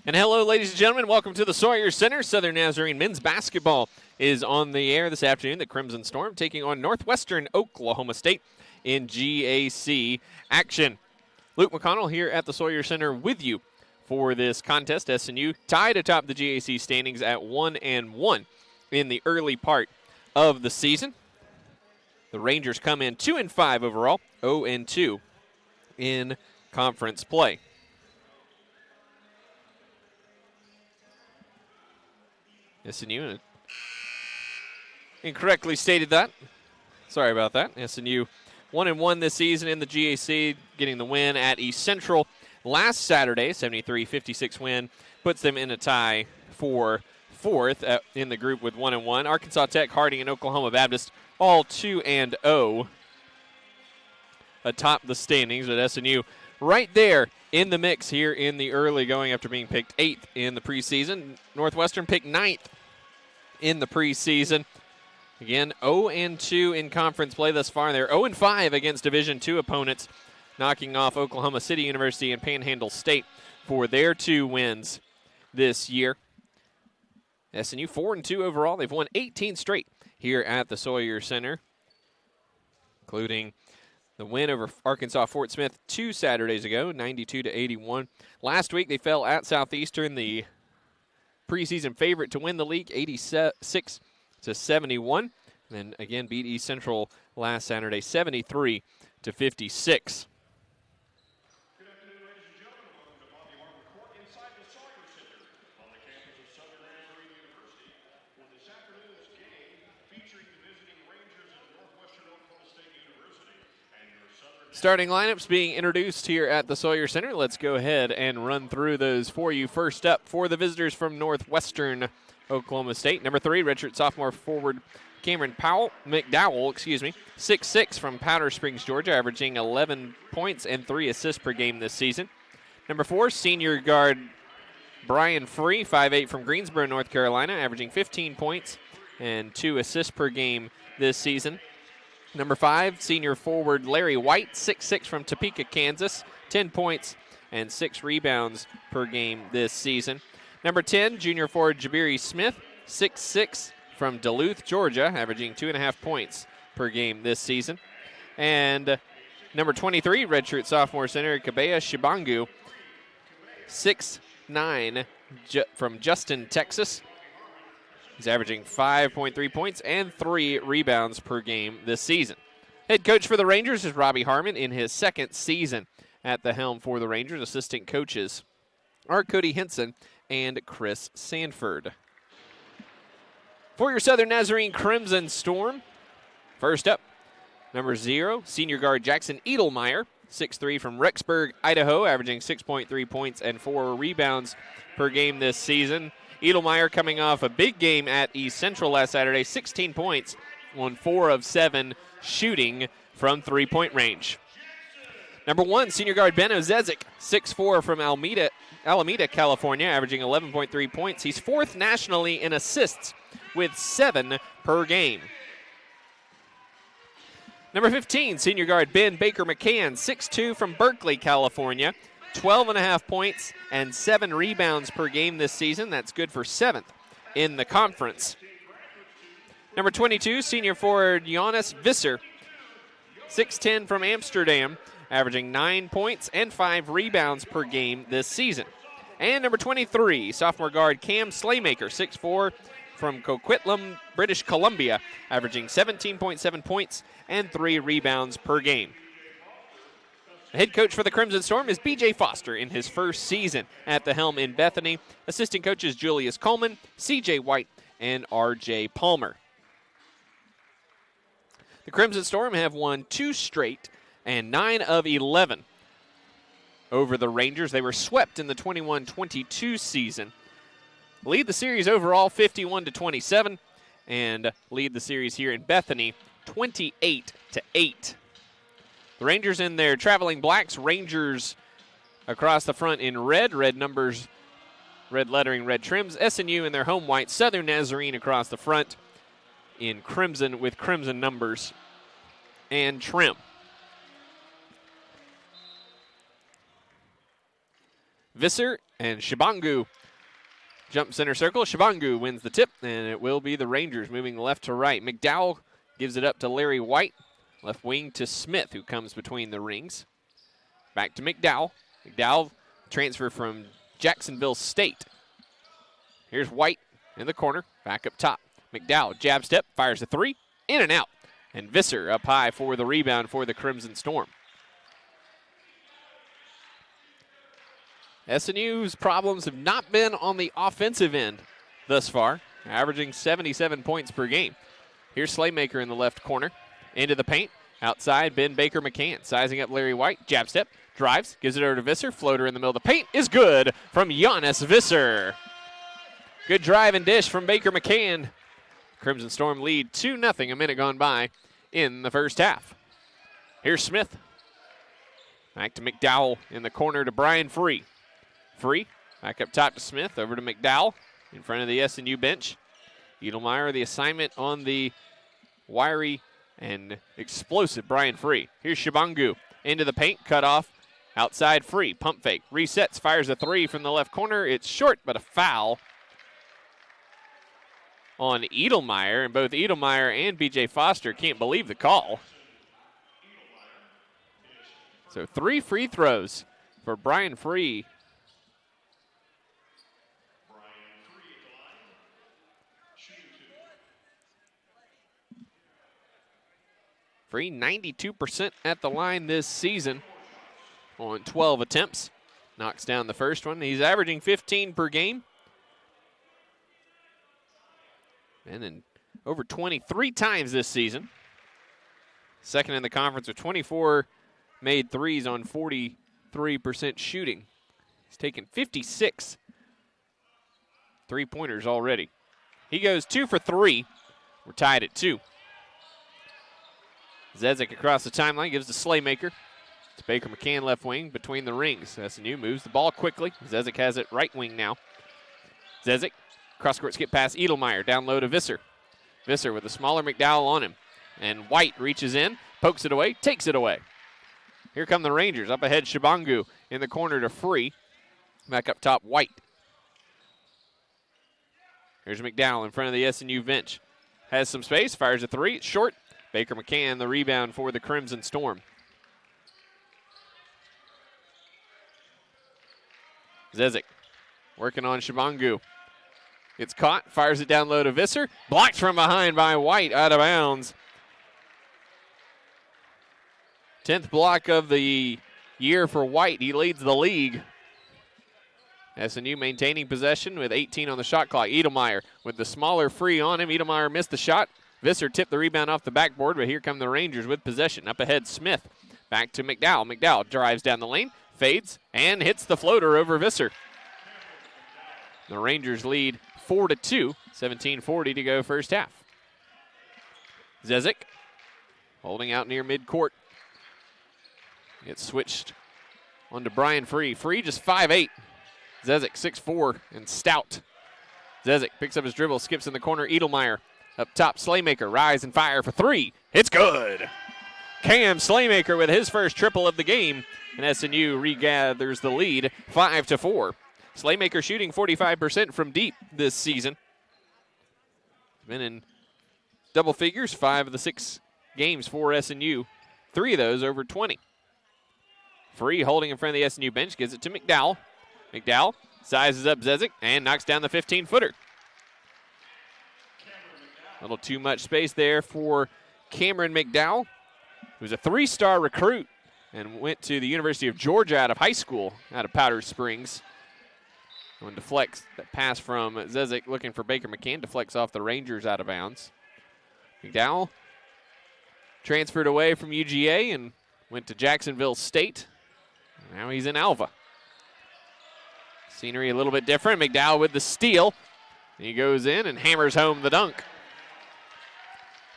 And hello, ladies and gentlemen. Welcome to the Sawyer Center. Southern Nazarene men's basketball is on the air this afternoon. The Crimson Storm taking on Northwestern Oklahoma State in GAC action. Luke McConnell here at the Sawyer Center with you for this contest. SNU tied atop the GAC standings at 1-1 in the early part of the season. The Rangers come in 2-5 overall, 0-2 in conference play. SNU incorrectly stated that. Sorry about that. SNU 1-1 this season in the GAC, getting the win at East Central last Saturday. 73-56 win puts them in a tie for fourth in the group with 1-1. Arkansas Tech, Harding, and Oklahoma Baptist all 2-0 atop the standings, with SNU right there in the mix here in the early going after being picked 8th in the preseason. Northwestern picked 9th in the preseason. Again, 0-2 in conference play thus far. They're 0-5 against Division II opponents, knocking off Oklahoma City University and Panhandle State for their 2 wins this year. SNU 4-2 overall. They've won 18 straight here at the Sawyer Center, including the win over Arkansas Fort Smith 2 Saturdays ago, 92-81. Last week they fell at Southeastern, the preseason favorite to win the league, 86-71. Then again beat East Central last Saturday, 73-56. Starting lineups being introduced here at the Sawyer Center. Let's go ahead and run through those for you. First up for the visitors from Northwestern Oklahoma State. Number 3, redshirt sophomore forward Cameron McDowell, 6'6" from Powder Springs, Georgia, averaging 11 points and 3 assists per game this season. Number 4, senior guard Brian Free, 5'8" from Greensboro, North Carolina, averaging 15 points and 2 assists per game this season. Number 5, senior forward Larry White, 6'6" from Topeka, Kansas, 10 points and 6 rebounds per game this season. Number 10, junior forward Jabiri Smith, 6'6" from Duluth, Georgia, averaging 2.5 points per game this season. And number 23, redshirt sophomore center Kabeya Shibangu, 6'9" from Justin, Texas. He's averaging 5.3 points and 3 rebounds per game this season. Head coach for the Rangers is Robbie Harmon in his 2nd season at the helm for the Rangers. Assistant coaches are Cody Henson and Chris Sanford. For your Southern Nazarene Crimson Storm, first up, number 0, senior guard Jackson Edelmeyer, 6'3" from Rexburg, Idaho, averaging 6.3 points and 4 rebounds per game this season. Edelmeyer coming off a big game at East Central last Saturday, 16 points on 4 of 7 shooting from three-point range. Number 1, senior guard Ben Ozezic, 6'4" from Alameda, California, averaging 11.3 points. He's 4th nationally in assists with 7 per game. Number 15, senior guard Ben Baker McCann, 6'2" from Berkeley, California, 12.5 points and 7 rebounds per game this season. That's good for 7th in the conference. Number 22, senior forward Jonas Visser, 6'10" from Amsterdam, averaging 9 points and 5 rebounds per game this season. And number 23, sophomore guard Cam Slaymaker, 6'4", from Coquitlam, British Columbia, averaging 17.7 points and 3 rebounds per game. The head coach for the Crimson Storm is B.J. Foster in his 1st season at the helm in Bethany. Assistant coaches Julius Coleman, C.J. White, and R.J. Palmer. The Crimson Storm have won 2 straight and 9 of 11 over the Rangers. They were swept in the 21-22 season. Lead the series overall 51-27 and lead the series here in Bethany 28-8. The Rangers in their traveling blacks, Rangers across the front in red numbers, red lettering, red trims. SNU in their home white, Southern Nazarene across the front in crimson with crimson numbers and trim. Visser And Shibangu jumps center circle. Shibangu wins the tip, and it will be the Rangers moving left to right. McDowell gives it up to Larry White. Left wing to Smith, who comes between the rings. Back to McDowell. McDowell transfer from Jacksonville State. Here's White in the corner, back up top. McDowell, jab step, fires a three, in and out. And Visser up high for the rebound for the Crimson Storm. SNU's problems have not been on the offensive end thus far, averaging 77 points per game. Here's Slaymaker in the left corner. Into the paint. Outside, Ben Baker McCann sizing up Larry White. Jab step, drives, gives it over to Visser. Floater in the middle of the paint is good from Giannis Visser. Good drive and dish from Baker McCann. Crimson Storm lead 2-0, a minute gone by in the first half. Here's Smith. Back to McDowell in the corner to Brian Free. Free, back up top to Smith, over to McDowell in front of the SNU bench. Edelmeyer, the assignment on the wiry and explosive Brian Free. Here's Shibangu into the paint, cut off, outside Free, pump fake, resets, fires a three from the left corner. It's short, but a foul on Edelmeyer, and both Edelmeyer and B.J. Foster can't believe the call. So 3 free throws for Brian Free. Free 92% at the line this season on 12 attempts. Knocks down the first one. He's averaging 15 per game. And then over 23 times this season. Second in the conference with 24 made threes on 43% shooting. He's taken 56 three-pointers already. He goes 2 for 3. We're tied at 2. Zezik across the timeline, gives to Slaymaker. It's Baker McCann left wing between the rings. SNU moves the ball quickly. Zezik has it right wing now. Zezik, cross-court skip pass Edelmeyer, down low to Visser. Visser with a smaller McDowell on him. And White reaches in, pokes it away, takes it away. Here come the Rangers. Up ahead, Shibangu in the corner to Free. Back up top, White. Here's McDowell in front of the SNU bench. Has some space, fires a three, it's short. Baker McCann, the rebound for the Crimson Storm. Zezik working on Shibangu. It's caught, fires it down low to Visser. Blocked from behind by White, out of bounds. 10th block of the year for White. He leads the league. SNU maintaining possession with 18 on the shot clock. Edelmeyer with the smaller Free on him. Edelmeyer missed the shot. Visser tipped the rebound off the backboard, but here come the Rangers with possession. Up ahead, Smith. Back to McDowell. McDowell drives down the lane, fades, and hits the floater over Visser. The Rangers lead 4-2, 17:40 to go first half. Zezik holding out near midcourt. It's switched onto Brian Free. Free just 5'8". Zezik 6'4" and stout. Zezik picks up his dribble, skips in the corner. Edelmeyer up top, Slaymaker, rise and fire for three. It's good. Cam Slaymaker with his first triple of the game, and SNU regathers the lead 5-4. Slaymaker shooting 45% from deep this season. Been in double figures 5 of the 6 games for SNU. 3 of those over 20. Free holding in front of the SNU bench, gives it to McDowell. McDowell sizes up Zezik and knocks down the 15-footer. A little too much space there for Cameron McDowell, who's a 3-star recruit and went to the University of Georgia out of high school, out of Powder Springs. One deflects that pass from Zezik looking for Baker McCann, deflects off the Rangers out of bounds. McDowell transferred away from UGA and went to Jacksonville State. Now he's in Alva. Scenery a little bit different. McDowell with the steal. He goes in and hammers home the dunk.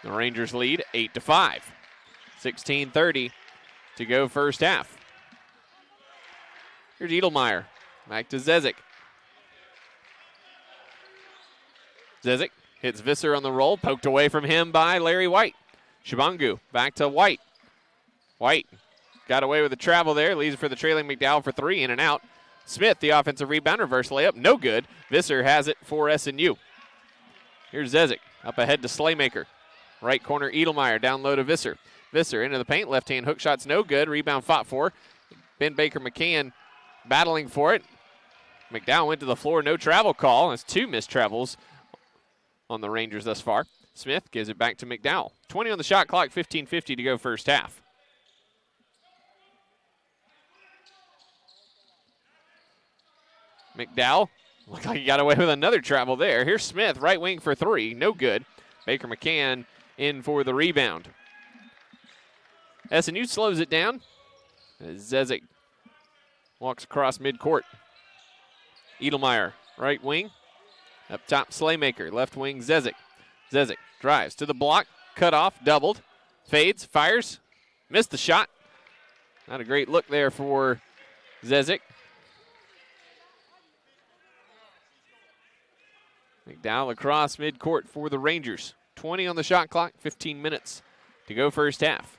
The Rangers lead 8-5. 16:30 to go first half. Here's Edelmeyer. Back to Zezik. Zezik hits Visser on the roll. Poked away from him by Larry White. Shibangu back to White. White got away with the travel there. Leaves for the trailing McDowell for three. In and out. Smith, the offensive rebound, reverse layup, no good. Visser has it for SNU. Here's Zezik, up ahead to Slaymaker. Right corner, Edelmeyer, down low to Visser. Visser into the paint, left-hand hook shot's no good. Rebound fought for. Ben Baker McCann battling for it. McDowell went to the floor, no travel call. That's 2 missed travels on the Rangers thus far. Smith gives it back to McDowell. 20 on the shot clock, 15:50 to go first half. McDowell, looked like he got away with another travel there. Here's Smith, right wing for 3, no good. Baker McCann in for the rebound. SNU slows it down as Zezik walks across midcourt. Edelmeyer, right wing. Up top, Slaymaker. Left wing, Zezik. Zezik drives to the block. Cut off, doubled. Fades, fires. Missed the shot. Not a great look there for Zezik. McDowell across midcourt for the Rangers. 20 on the shot clock, 15 minutes to go first half.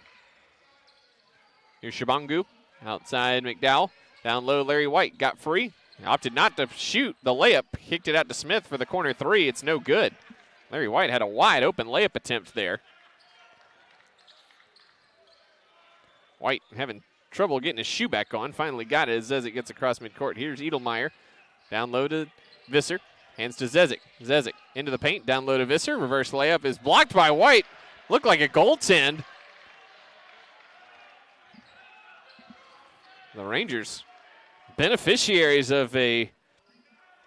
Here's Shabangu. Outside McDowell. Down low, Larry White got free. Opted not to shoot the layup. Kicked it out to Smith for the corner 3. It's no good. Larry White had a wide open layup attempt there. White having trouble getting his shoe back on. Finally got it as it gets across midcourt. Here's Edelmeyer. Down low to Visser. Hands to Zezik. Zezik into the paint. Down low to Visser. Reverse layup is blocked by White. Looked like a goaltend. The Rangers, beneficiaries of a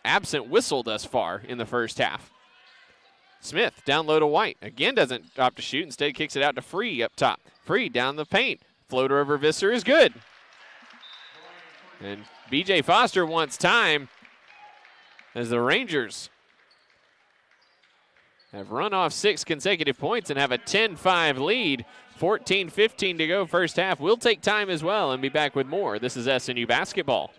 absent whistle thus far in the first half. Smith down low to White. Again doesn't opt to shoot. Instead kicks it out to Free up top. Free down the paint. Floater over Visser is good. And B.J. Foster wants time as the Rangers have run off 6 consecutive points and have a 10-5 lead. 14:15 to go first half. We'll take time as well and be back with more. This is SNU basketball.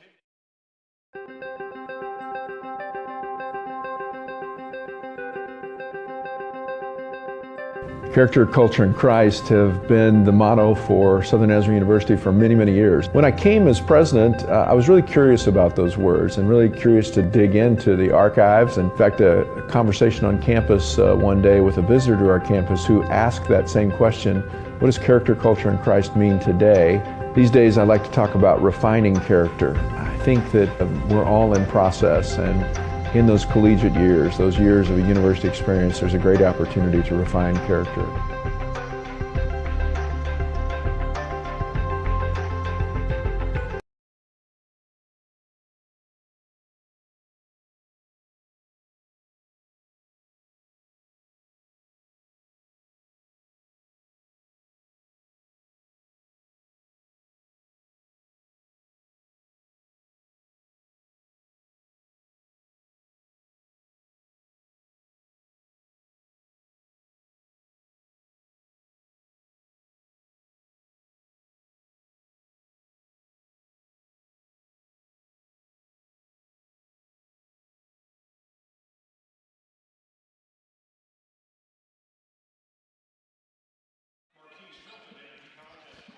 Character, culture, and Christ have been the motto for Southern Nazarene University for many, many years. When I came as president, I was really curious about those words and really curious to dig into the archives. In fact, a conversation on campus one day with a visitor to our campus who asked that same question, what does character, culture, and Christ mean today? These days I like to talk about refining character. I think that we're all in process, and in those collegiate years, those years of a university experience, there's a great opportunity to refine character.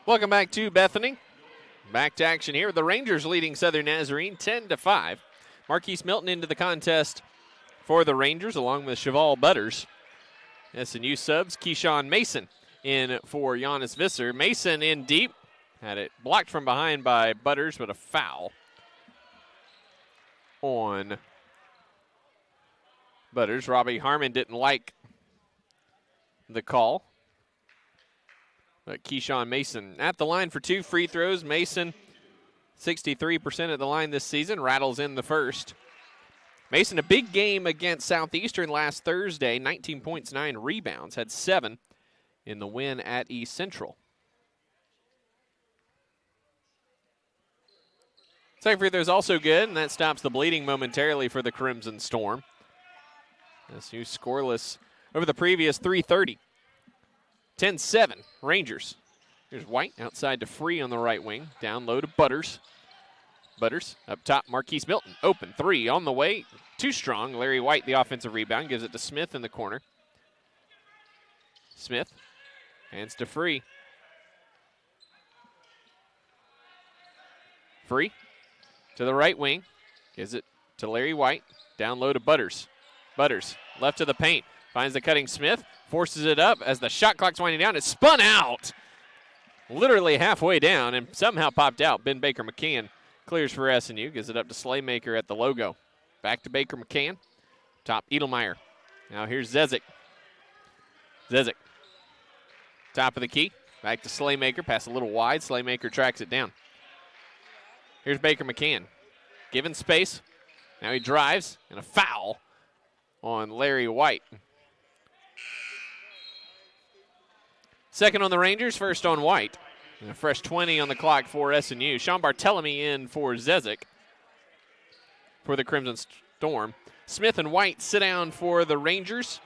Welcome back to Bethany. Back to action here. The Rangers leading Southern Nazarene 10-5. Marquise Milton into the contest for the Rangers along with Cheval Butters. SNU subs, Keyshawn Mason in for Giannis Visser. Mason in deep. Had it blocked from behind by Butters, but a foul on Butters. Robbie Harmon didn't like the call. But Keyshawn Mason at the line for 2 free throws. Mason, 63% at the line this season, rattles in the first. Mason, a big game against Southeastern last Thursday, 19 points, 9 rebounds, had 7 in the win at East Central. Second free throw is also good, and that stops the bleeding momentarily for the Crimson Storm. SNU scoreless over the previous 3:30. 10-7, Rangers. Here's White outside to Free on the right wing. Down low to Butters. Butters up top, Marquise Milton. Open 3 on the way. Too strong. Larry White, the offensive rebound, gives it to Smith in the corner. Smith hands to Free. Free to the right wing. Gives it to Larry White. Down low to Butters. Butters left to the paint. Finds the cutting Smith. Forces it up as the shot clock's winding down. It's spun out. Literally halfway down and somehow popped out. Ben Baker McCann clears for SNU. Gives it up to Slaymaker at the logo. Back to Baker McCann. Top Edelmeyer. Now here's Zezik. Zezik. Top of the key. Back to Slaymaker. Pass a little wide. Slaymaker tracks it down. Here's Baker McCann. Given space. Now he drives. And a foul on Larry White. Second on the Rangers, first on White. And a fresh 20 on the clock for SNU. Sean Barthelemy in for Zezik for the Crimson Storm. Smith and White sit down for the Rangers.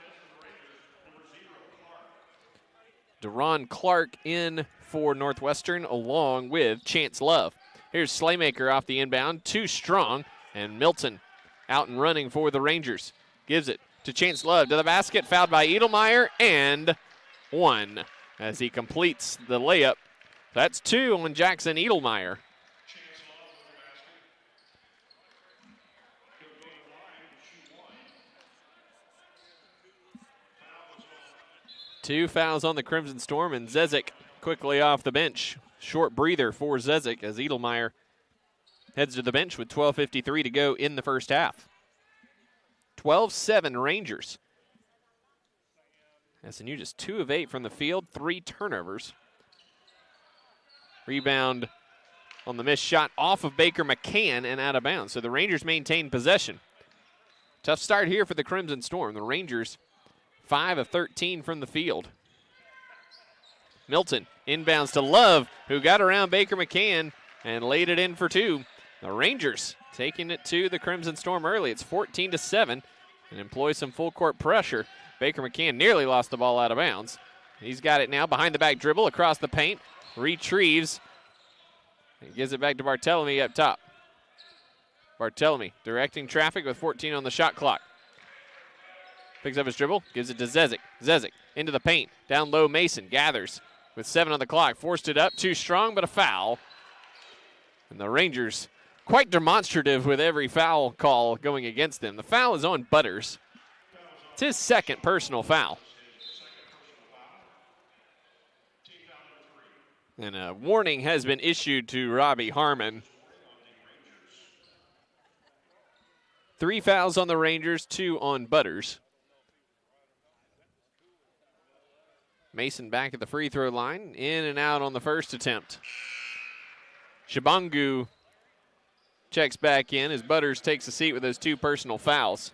Deron Clark in for Northwestern along with Chance Love. Here's Slaymaker off the inbound, too strong, and Milton out and running for the Rangers. Gives it to Chance Love to the basket, fouled by Edelmeyer, and one as he completes the layup. That's two on Jackson Edelmeyer. Two fouls on the Crimson Storm, and Zezik quickly off the bench. Short breather for Zezik as Edelmeyer heads to the bench with 12:53 to go in the first half. 12-7 Rangers. SNU just 2 of 8 from the field, 3 turnovers. Rebound on the missed shot off of Baker McCann and out of bounds. So the Rangers maintain possession. Tough start here for the Crimson Storm. The Rangers 5 of 13 from the field. Milton inbounds to Love, who got around Baker McCann and laid it in for 2. The Rangers taking it to the Crimson Storm early. It's 14-7 and employ some full court pressure. Baker McCann nearly lost the ball out of bounds. He's got it now behind the back dribble across the paint. Retrieves and gives it back to Barthelemy up top. Barthelemy directing traffic with 14 on the shot clock. Picks up his dribble, gives it to Zezik. Zezik into the paint. Down low, Mason gathers with 7 on the clock. Forced it up, too strong, but a foul. And the Rangers quite demonstrative with every foul call going against them. The foul is on Butters. It's his second personal foul. And a warning has been issued to Robbie Harmon. 3 fouls on the Rangers, 2 on Butters. Mason back at the free throw line, in and out on the first attempt. Shabangu checks back in as Butters takes a seat with those 2 personal fouls.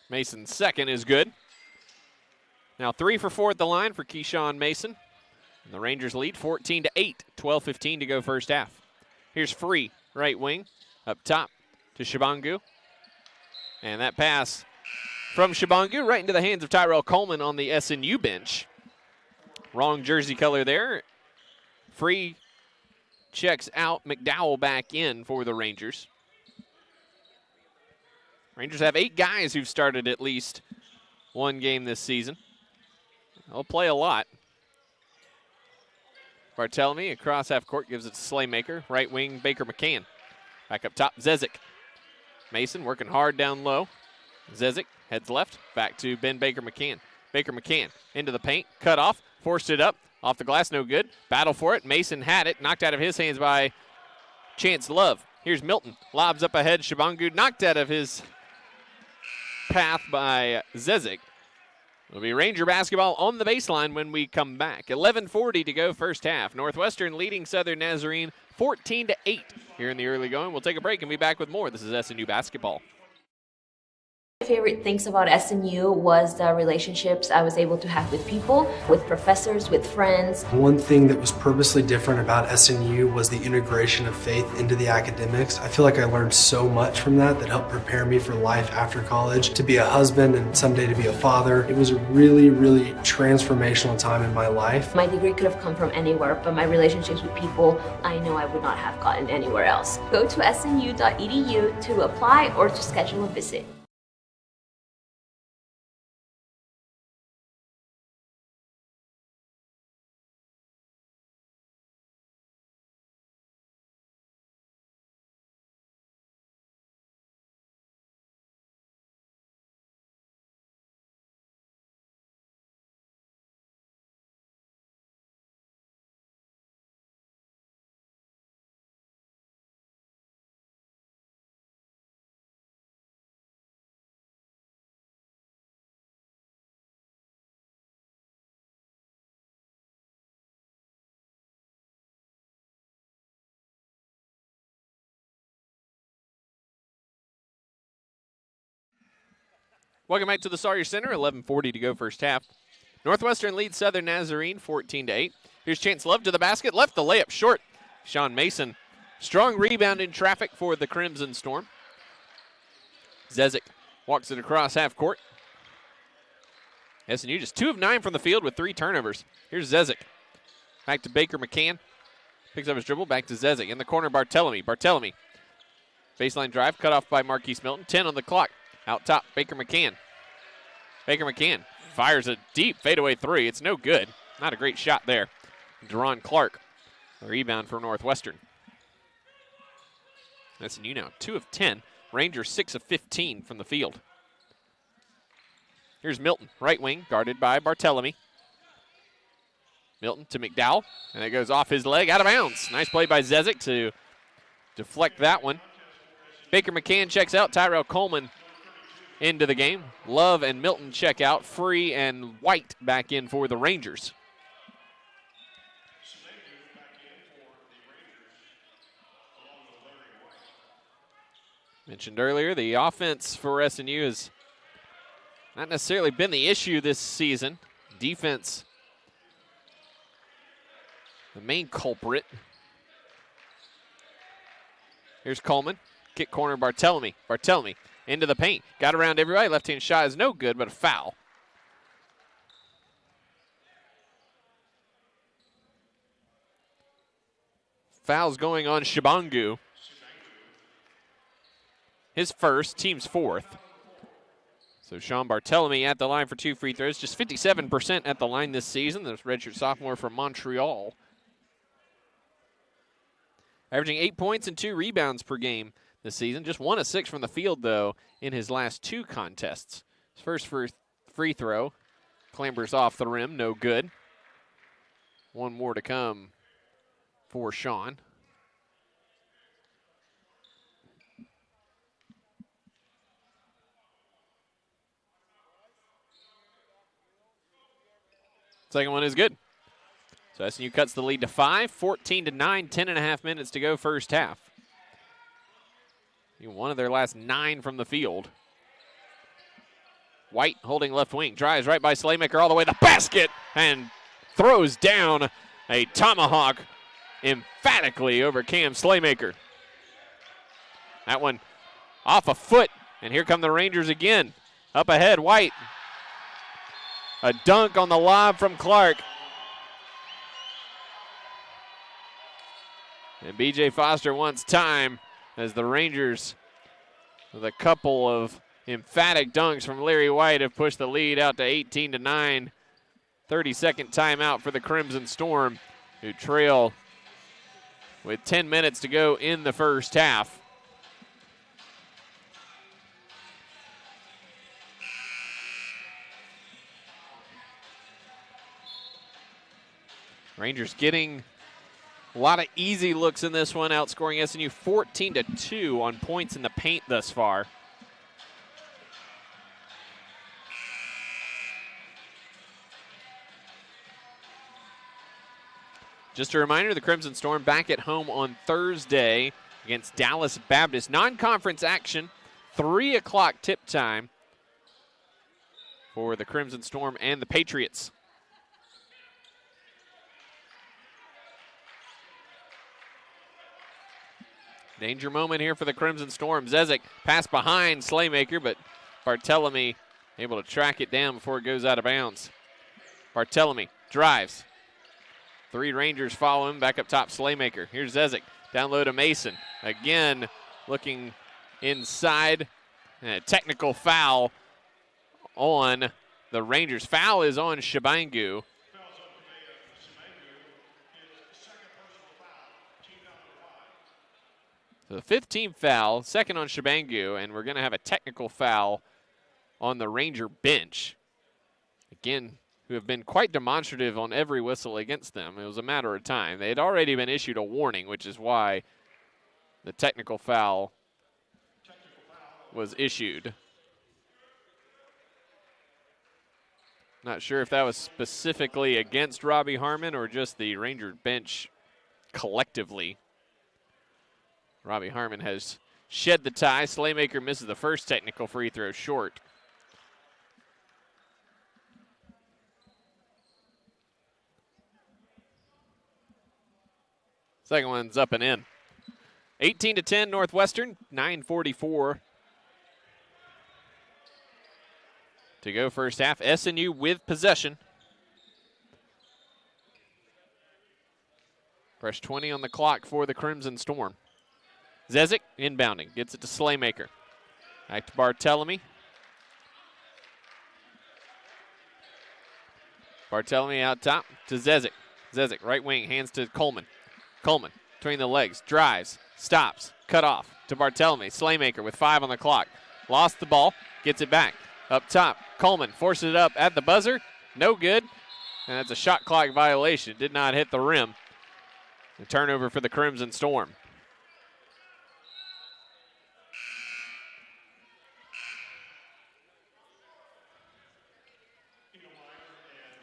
Mason's second is good. Now 3 for 4 at the line for Keyshawn Mason. And the Rangers lead 14-8, 12:15 to go first half. Here's Free, right wing, up top to Shabangu. And that pass from Shabangu right into the hands of Tyrell Coleman on the SNU bench. Wrong jersey color there. Free checks out, McDowell back in for the Rangers. Rangers have 8 guys who've started at least 1 game this season. They'll play a lot. Barthelemy across half court gives it to Slaymaker. Right wing, Baker McCann. Back up top, Zezik. Mason working hard down low. Zezik heads left, back to Ben Baker McCann. Baker McCann into the paint, cut off, forced it up, off the glass, no good. Battle for it, Mason had it, knocked out of his hands by Chance Love. Here's Milton, lobs up ahead, Shabangu knocked out of his path by Zezik. It'll be Ranger basketball on the baseline when we come back. 11:40 to go first half. Northwestern leading Southern Nazarene 14-8 here in the early going. We'll take a break and be back with more. This is SNU basketball. My favorite things about SNU was the relationships I was able to have with people, with professors, with friends. One thing that was purposely different about SNU was the integration of faith into the academics. I feel like I learned so much from that helped prepare me for life after college, to be a husband and someday to be a father. It was a really, really transformational time in my life. My degree could have come from anywhere, but my relationships with people, I know I would not have gotten anywhere else. Go to snu.edu to apply or to schedule a visit. Welcome back to the Sawyer Center. 11:40 to go first half. Northwestern leads Southern Nazarene 14-8. Here's Chance Love to the basket. Left the layup short. Sean Mason. Strong rebound in traffic for the Crimson Storm. Zezik walks it across half court. SNU just 2 of 9 from the field with 3 turnovers. Here's Zezik. Back to Baker McCann. Picks up his dribble. Back to Zezik. In the corner, Barthelemy. Barthelemy. Baseline drive cut off by Marquise Milton. 10 on the clock. Out top, Baker McCann. Baker McCann fires a deep fadeaway 3. It's no good. Not a great shot there. Deron Clark. The rebound for Northwestern. SNU now 2 of 10. Rangers 6 of 15 from the field. Here's Milton, right wing, guarded by Barthelemy. Milton to McDowell, and it goes off his leg, out of bounds. Nice play by Zezik to deflect that one. Baker McCann checks out. Tyrell Coleman into the game. Love and Milton check out. Free and White back in for the Rangers. Mentioned earlier, the offense for SNU has not necessarily been the issue this season. Defense, the main culprit. Here's Coleman. Kick corner, Barthelemy. Barthelemy into the paint. Got around everybody. Left-hand shot is no good, but a foul. Foul's going on Shibangu. His first, team's 4th. So Sean Barthelemy at the line for 2 free throws. Just 57% at the line this season. The redshirt sophomore from Montreal. Averaging 8 points and 2 rebounds per game this season. Just 1 of 6 from the field, though, in his last 2 contests. His first free throw clambers off the rim. No good. 1 more to come for Sean. Second one is good. So SNU cuts the lead to 5, 14-9, 10.5 minutes to go first half. One of their last 9 from the field. White holding left wing, drives right by Slaymaker all the way to the basket and throws down a tomahawk emphatically over Cam Slaymaker. That one off a foot, and here come the Rangers again. Up ahead, White. A dunk on the lob from Clark. And B.J. Foster wants time as the Rangers, with a couple of emphatic dunks from Larry White, have pushed the lead out to 18-9. 30-second timeout for the Crimson Storm, who trail with 10 minutes to go in the first half. Rangers getting a lot of easy looks in this one, outscoring SNU 14-2 on points in the paint thus far. Just a reminder, the Crimson Storm back at home on Thursday against Dallas Baptist. Non-conference action, 3 o'clock tip time for the Crimson Storm and the Patriots. Danger moment here for the Crimson Storm. Zezik pass behind Slaymaker, but Barthelemy able to track it down before it goes out of bounds. Barthelemy drives. 3 Rangers follow him. Back up top, Slaymaker. Here's Zezik. Down low to Mason. Again, looking inside. And a technical foul on the Rangers. Foul is on Shibangu. So the 15th foul, second on Shibangu, and we're going to have a technical foul on the Ranger bench. Again, who have been quite demonstrative on every whistle against them. It was a matter of time. They had already been issued a warning, which is why the technical foul was issued. Not sure if that was specifically against Robbie Harmon or just the Ranger bench collectively. Robbie Harmon has shed the tie. Slaymaker misses the first technical free throw short. Second one's up and in. 18-10 Northwestern, 9:44 to go first half. SNU with possession. Fresh 20 on the clock for the Crimson Storm. Zezik inbounding, gets it to Slaymaker. Back to Barthelemy. Barthelemy out top to Zezik. Zezik, right wing, hands to Coleman. Coleman, between the legs, drives, stops, cut off to Barthelemy. Slaymaker with 5 on the clock. Lost the ball, gets it back. Up top, Coleman forces it up at the buzzer. No good, and that's a shot clock violation. Did not hit the rim. A turnover for the Crimson Storm.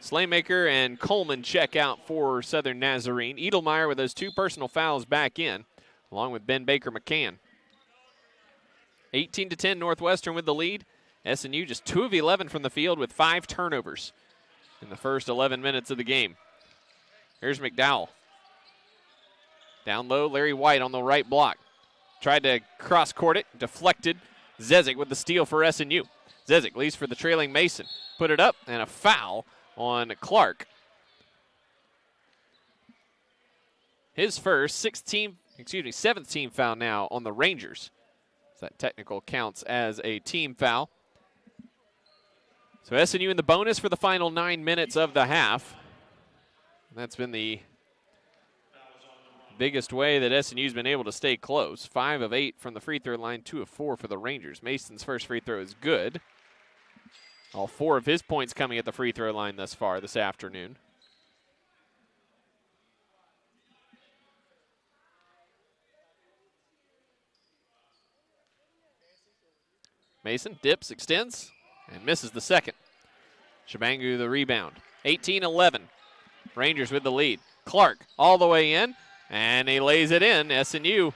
Slaymaker and Coleman check out for Southern Nazarene. Edelmeyer with those 2 personal fouls back in, along with Ben Baker McCann. 18-10 Northwestern with the lead. SNU just 2 of 11 from the field with 5 turnovers in the first 11 minutes of the game. Here's McDowell. Down low, Larry White on the right block. Tried to cross-court it, deflected. Zezik with the steal for SNU. Zezik leaves for the trailing Mason. Put it up, and a foul on Clark. His first 7th team foul now on the Rangers. So that technical counts as a team foul. So SNU in the bonus for the final 9 minutes of the half. That's been the biggest way that SNU's been able to stay close. 5 of 8 from the free throw line, 2 of 4 for the Rangers. Mason's first free throw is good. All 4 of his points coming at the free throw line thus far this afternoon. Mason dips, extends, and misses the second. Shabangu the rebound. 18-11. Rangers with the lead. Clark all the way in, and he lays it in. SNU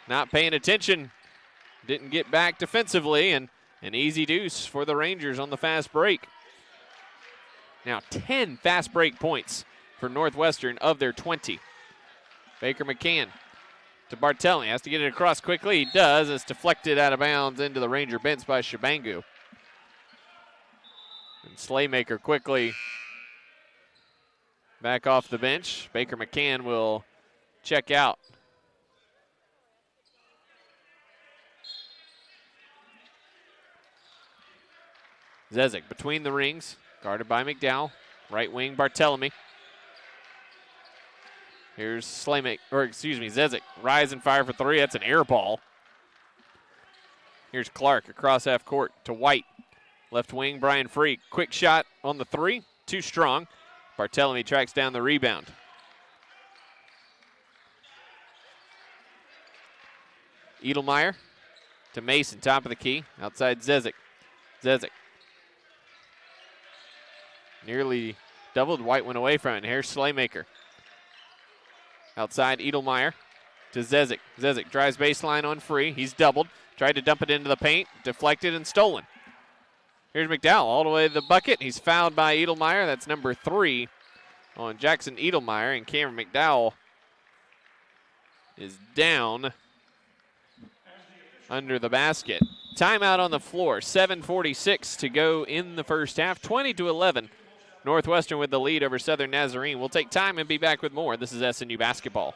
not paying attention. Didn't get back defensively, and an easy deuce for the Rangers on the fast break. Now 10 fast break points for Northwestern of their 20. Baker McCann to Barthelemy. Has to get it across quickly. He does. It's deflected out of bounds into the Ranger bench by Shabangu. And Slaymaker quickly back off the bench. Baker McCann will check out. Zezik between the rings, guarded by McDowell. Right wing, Barthelemy. Here's Zezik. Rise and fire for 3. That's an air ball. Here's Clark across half court to White. Left wing, Brian Freak. Quick shot on the 3. Too strong. Barthelemy tracks down the rebound. Edelmeyer to Mason, top of the key. Outside Zezik. Zezik. Nearly doubled. White went away from it. Here's Slaymaker. Outside Edelmeyer to Zezik. Zezik drives baseline on free. He's doubled. Tried to dump it into the paint. Deflected and stolen. Here's McDowell all the way to the bucket. He's fouled by Edelmeyer. That's number 3 on Jackson Edelmeyer. And Cameron McDowell is down under the basket. Timeout on the floor. 7:46 to go in the first half. 20-11. Northwestern with the lead over Southern Nazarene. We'll take time and be back with more. This is SNU basketball.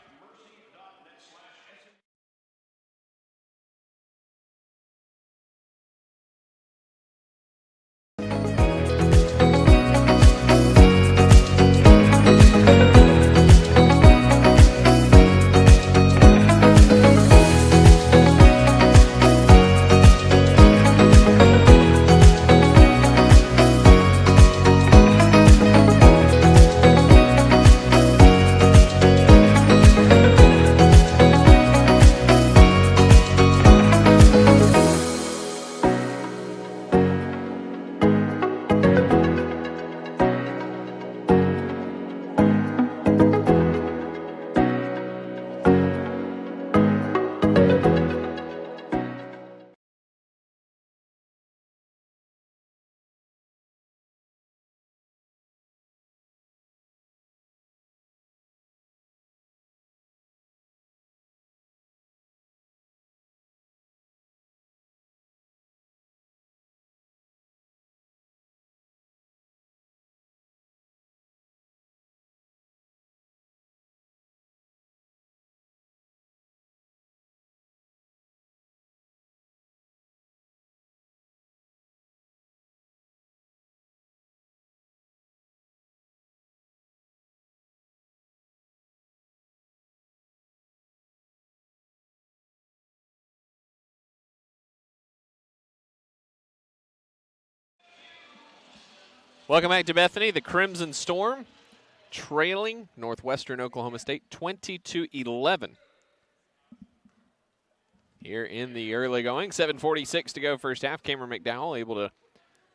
Welcome back to Bethany. The Crimson Storm trailing Northwestern Oklahoma State 20-11. Here in the early going, 7:46 to go first half. Cameron McDowell able to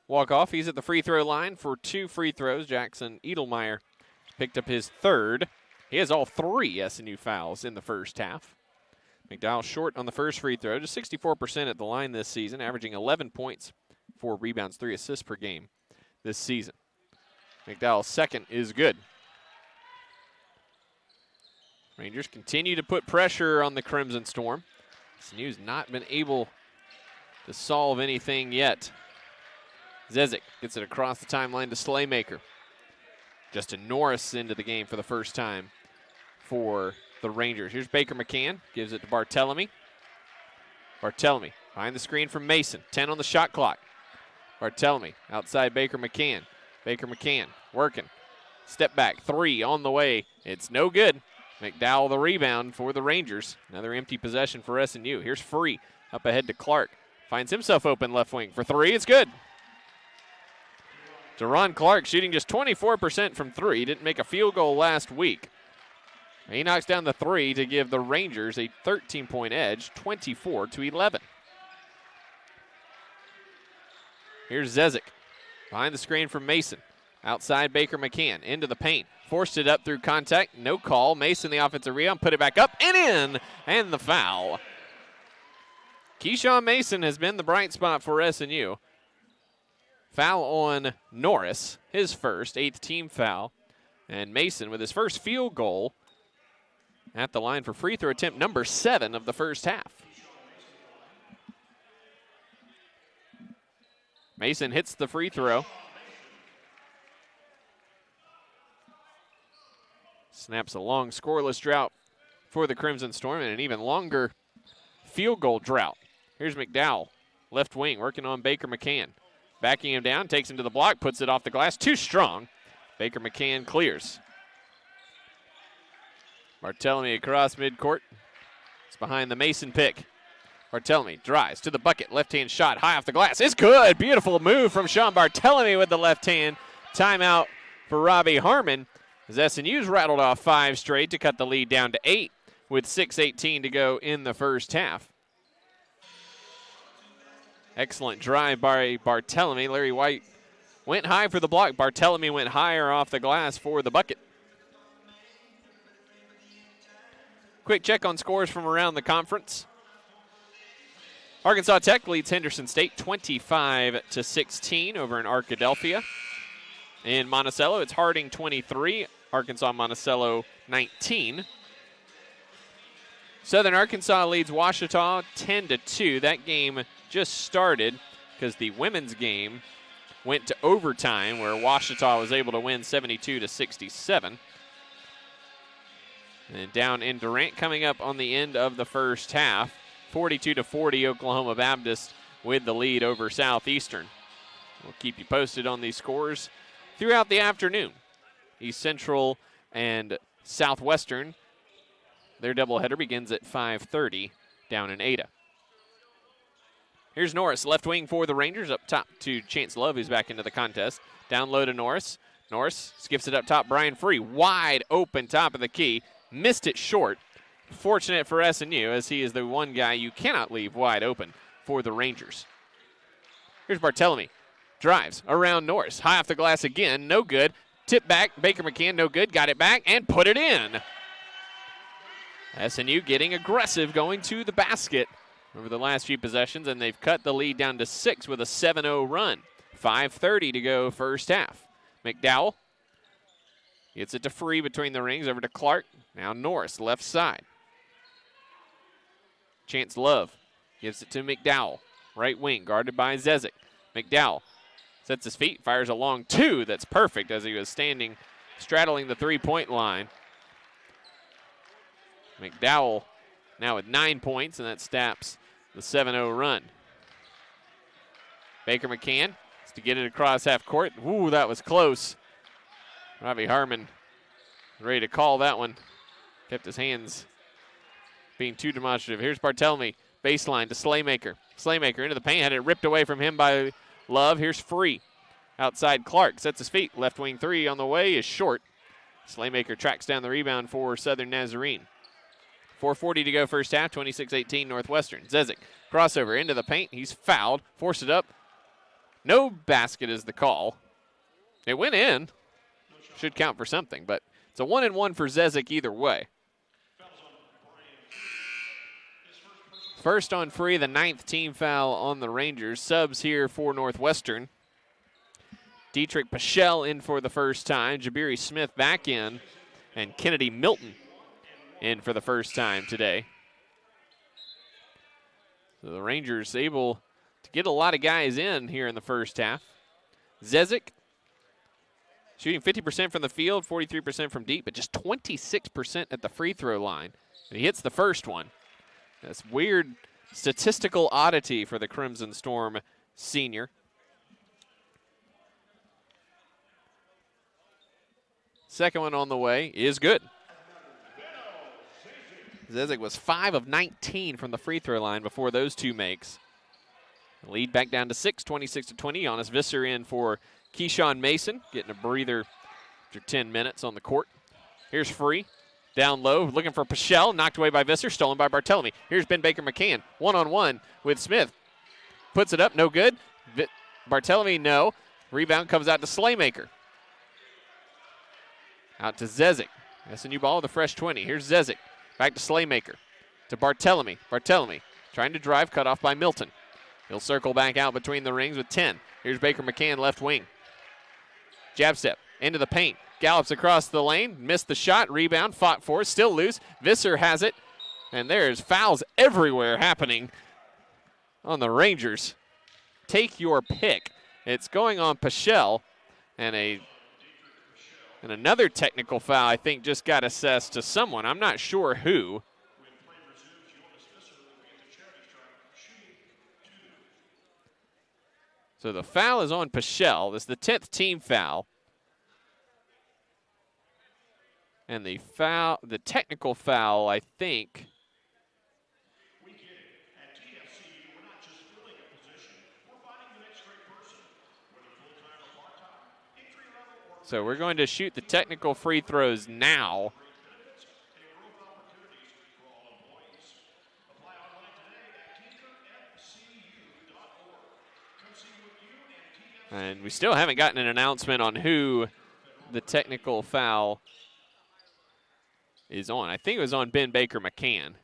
walk off. He's at the free throw line for 2 free throws. Jackson Edelmeyer picked up his third. He has all 3 SNU fouls in the first half. McDowell short on the first free throw, just 64% at the line this season, averaging 11 points, 4 rebounds, 3 assists per game this season. McDowell's second is good. Rangers continue to put pressure on the Crimson Storm. SNU's not been able to solve anything yet. Zezik gets it across the timeline to Slaymaker. Justin Norris into the game for the first time for the Rangers. Here's Baker McCann, gives it to Barthelemy. Barthelemy behind the screen from Mason, 10 on the shot clock. Barthelemy outside Baker McCann. Baker McCann working. Step back, 3 on the way. It's no good. McDowell the rebound for the Rangers. Another empty possession for SNU. Here's Free up ahead to Clark. Finds himself open left wing for 3. It's good. Deron Clark shooting just 24% from 3. Didn't make a field goal last week. He knocks down the 3 to give the Rangers a 13-point edge, 24-11. Here's Zezik behind the screen from Mason. Outside Baker McCann into the paint. Forced it up through contact. No call. Mason the offensive rebound. Put it back up and in. And the foul. Keyshawn Mason has been the bright spot for SNU. Foul on Norris. His first. 8th team foul. And Mason with his first field goal at the line for free throw attempt number 7 of the first half. Mason hits the free throw. Snaps a long scoreless drought for the Crimson Storm and an even longer field goal drought. Here's McDowell, left wing, working on Baker McCann. Backing him down, takes him to the block, puts it off the glass. Too strong. Baker McCann clears. Barthelemy across midcourt. It's behind the Mason pick. Barthelemy drives to the bucket. Left-hand shot high off the glass. It's good. Beautiful move from Sean Barthelemy with the left hand. Timeout for Robbie Harmon. As SNU's rattled off 5 straight to cut the lead down to 8 with 6:18 to go in the first half. Excellent drive by Barthelemy. Larry White went high for the block. Barthelemy went higher off the glass for the bucket. Quick check on scores from around the conference. Arkansas Tech leads Henderson State 25-16 over in Arkadelphia. In Monticello, it's Harding 23, Arkansas Monticello 19. Southern Arkansas leads Ouachita 10-2. That game just started because the women's game went to overtime where Ouachita was able to win 72-67. And down in Durant coming up on the end of the first half, 42-40 Oklahoma Baptist with the lead over Southeastern. We'll keep you posted on these scores throughout the afternoon. East Central and Southwestern, their doubleheader begins at 5:30 down in Ada. Here's Norris, left wing for the Rangers, up top to Chance Love, who's back into the contest. Down low to Norris. Norris skips it up top, Brian Free, wide open top of the key. Missed it short. Fortunate for SNU, as he is the one guy you cannot leave wide open for the Rangers. Here's Barthelemy. Drives around Norris. High off the glass again. No good. Tip back. Baker McCann, no good. Got it back and put it in. SNU getting aggressive, going to the basket over the last few possessions, and they've cut the lead down to 6 with a 7-0 run. 5:30 to go first half. McDowell gets it to Free between the rings, over to Clark. Now Norris, left side. Chance Love gives it to McDowell. Right wing, guarded by Zezik. McDowell sets his feet, fires a long 2 that's perfect as he was standing, straddling the 3-point line. McDowell now with 9 points, and that stops the 7-0 run. Baker McCann has to get it across half court. Ooh, that was close. Robbie Harmon ready to call that one. Kept his hands being too demonstrative. Here's Barthelemy, baseline to Slaymaker. Slaymaker into the paint, had it ripped away from him by Love. Here's Free. Outside Clark sets his feet. Left wing three on the way is short. Slaymaker tracks down the rebound for Southern Nazarene. 4:40 to go first half, 26-18 Northwestern. Zezik, crossover into the paint. He's fouled, forced it up. No basket is the call. It went in. Should count for something, but it's a 1-and-1 for Zezik either way. First on Free, the 9th team foul on the Rangers. Subs here for Northwestern. Dietrich Pichelle in for the first time. Jabiri Smith back in. And Kennedy Milton in for the first time today. So the Rangers able to get a lot of guys in here in the first half. Zezik shooting 50% from the field, 43% from deep, but just 26% at the free throw line. And he hits the first one. That's weird statistical oddity for the Crimson Storm senior. Second one on the way is good. Zezik was 5 of 19 from the free throw line before those two makes. Lead back down to 6, 26-20. Giannis Visser in for Keyshawn Mason, getting a breather after 10 minutes on the court. Here's Free. Down low, looking for Pichelle, knocked away by Visser, stolen by Barthelemy. Here's Ben Baker McCann, one-on-one with Smith. Puts it up, no good. Barthelemy, no. Rebound comes out to Slaymaker. Out to Zezik. SNU ball with a fresh 20. Here's Zezik. Back to Slaymaker. To Barthelemy. Barthelemy trying to drive, cut off by Milton. He'll circle back out between the rings with 10. Here's Baker McCann, left wing. Jab step into the paint. Gallops across the lane, missed the shot, rebound, fought for, still loose. Visser has it, and there's fouls everywhere happening on the Rangers. Take your pick. It's going on Pichelle, and another technical foul, I think, just got assessed to someone. I'm not sure who. So the foul is on Pichelle. This is the 10th team foul. And the technical foul, I think. So we're going to shoot the technical free throws now. And we still haven't gotten an announcement on who the technical foul is on. I think it was on Ben Baker McCann.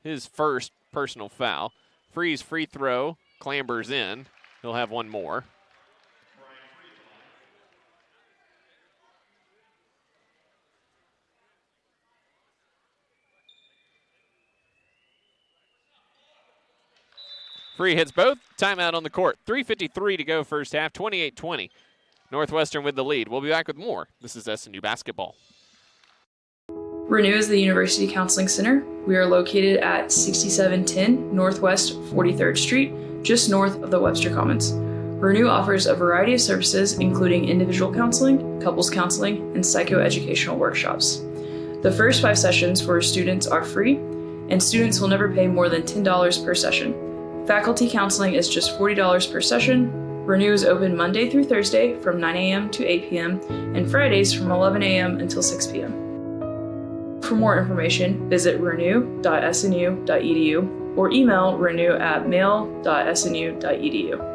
His first personal foul. Free's free throw, clambers in. He'll have one more. Free hits both. Timeout on the court. 3:53 to go first half. 28-20. Northwestern with the lead. We'll be back with more. This is SNU basketball. Renew is the University Counseling Center. We are located at 6710 Northwest 43rd Street, just north of the Webster Commons. Renew offers a variety of services, including individual counseling, couples counseling, and psychoeducational workshops. The first 5 sessions for students are free, and students will never pay more than $10 per session. Faculty counseling is just $40 per session. Renew is open Monday through Thursday from 9 a.m. to 8 p.m. and Fridays from 11 a.m. until 6 p.m. For more information, visit renew.snu.edu or email renew@mail.snu.edu.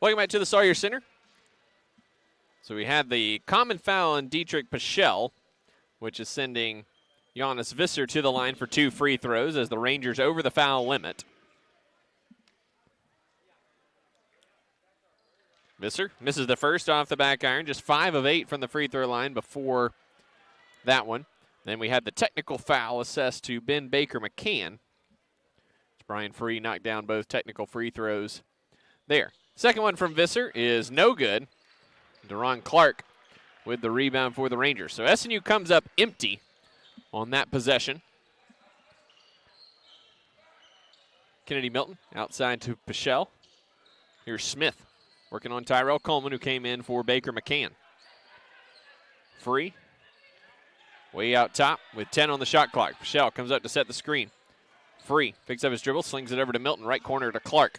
Welcome back to the Sawyer Center. So we had the common foul on Dietrich Pichelle. which is sending Giannis Visser to the line for 2 free throws as the Rangers over the foul limit. Visser misses the first off the back iron, just 5 of 8 from the free throw line before that one. Then we had the technical foul assessed to Ben Baker McCann. Brian Free knocked down both technical free throws there. Second one from Visser is no good. Deron Clark with the rebound for the Rangers. So SNU comes up empty on that possession. Kennedy Milton outside to Pichelle. Here's Smith working on Tyrell Coleman, who came in for Baker McCann. Free. Way out top with 10 on the shot clock. Pichelle comes up to set the screen. Free picks up his dribble, slings it over to Milton, right corner to Clark.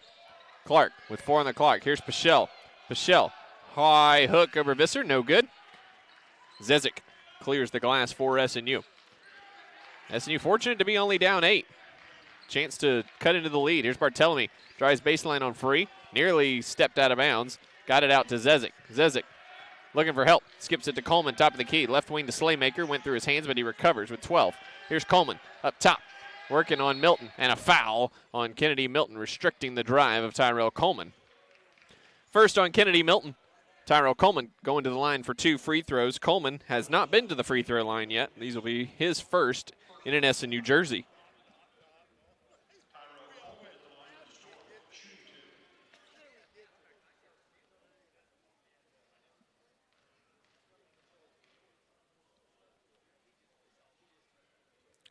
Clark with 4 on the clock. Here's Pichelle. Pichelle, high hook over Visser, no good. Zezik clears the glass for SNU. SNU fortunate to be only down 8. Chance to cut into the lead. Here's Barthelemy, drives baseline on Free, nearly stepped out of bounds. Got it out to Zezik. Zezik looking for help, skips it to Coleman, top of the key. Left wing to Slaymaker, went through his hands, but he recovers with 12. Here's Coleman up top, working on Milton, and a foul on Kennedy Milton, restricting the drive of Tyrell Coleman. First on Kennedy Milton. Tyrell Coleman going to the line for 2 free throws. Coleman has not been to the free throw line yet. These will be his first in an SNU jersey.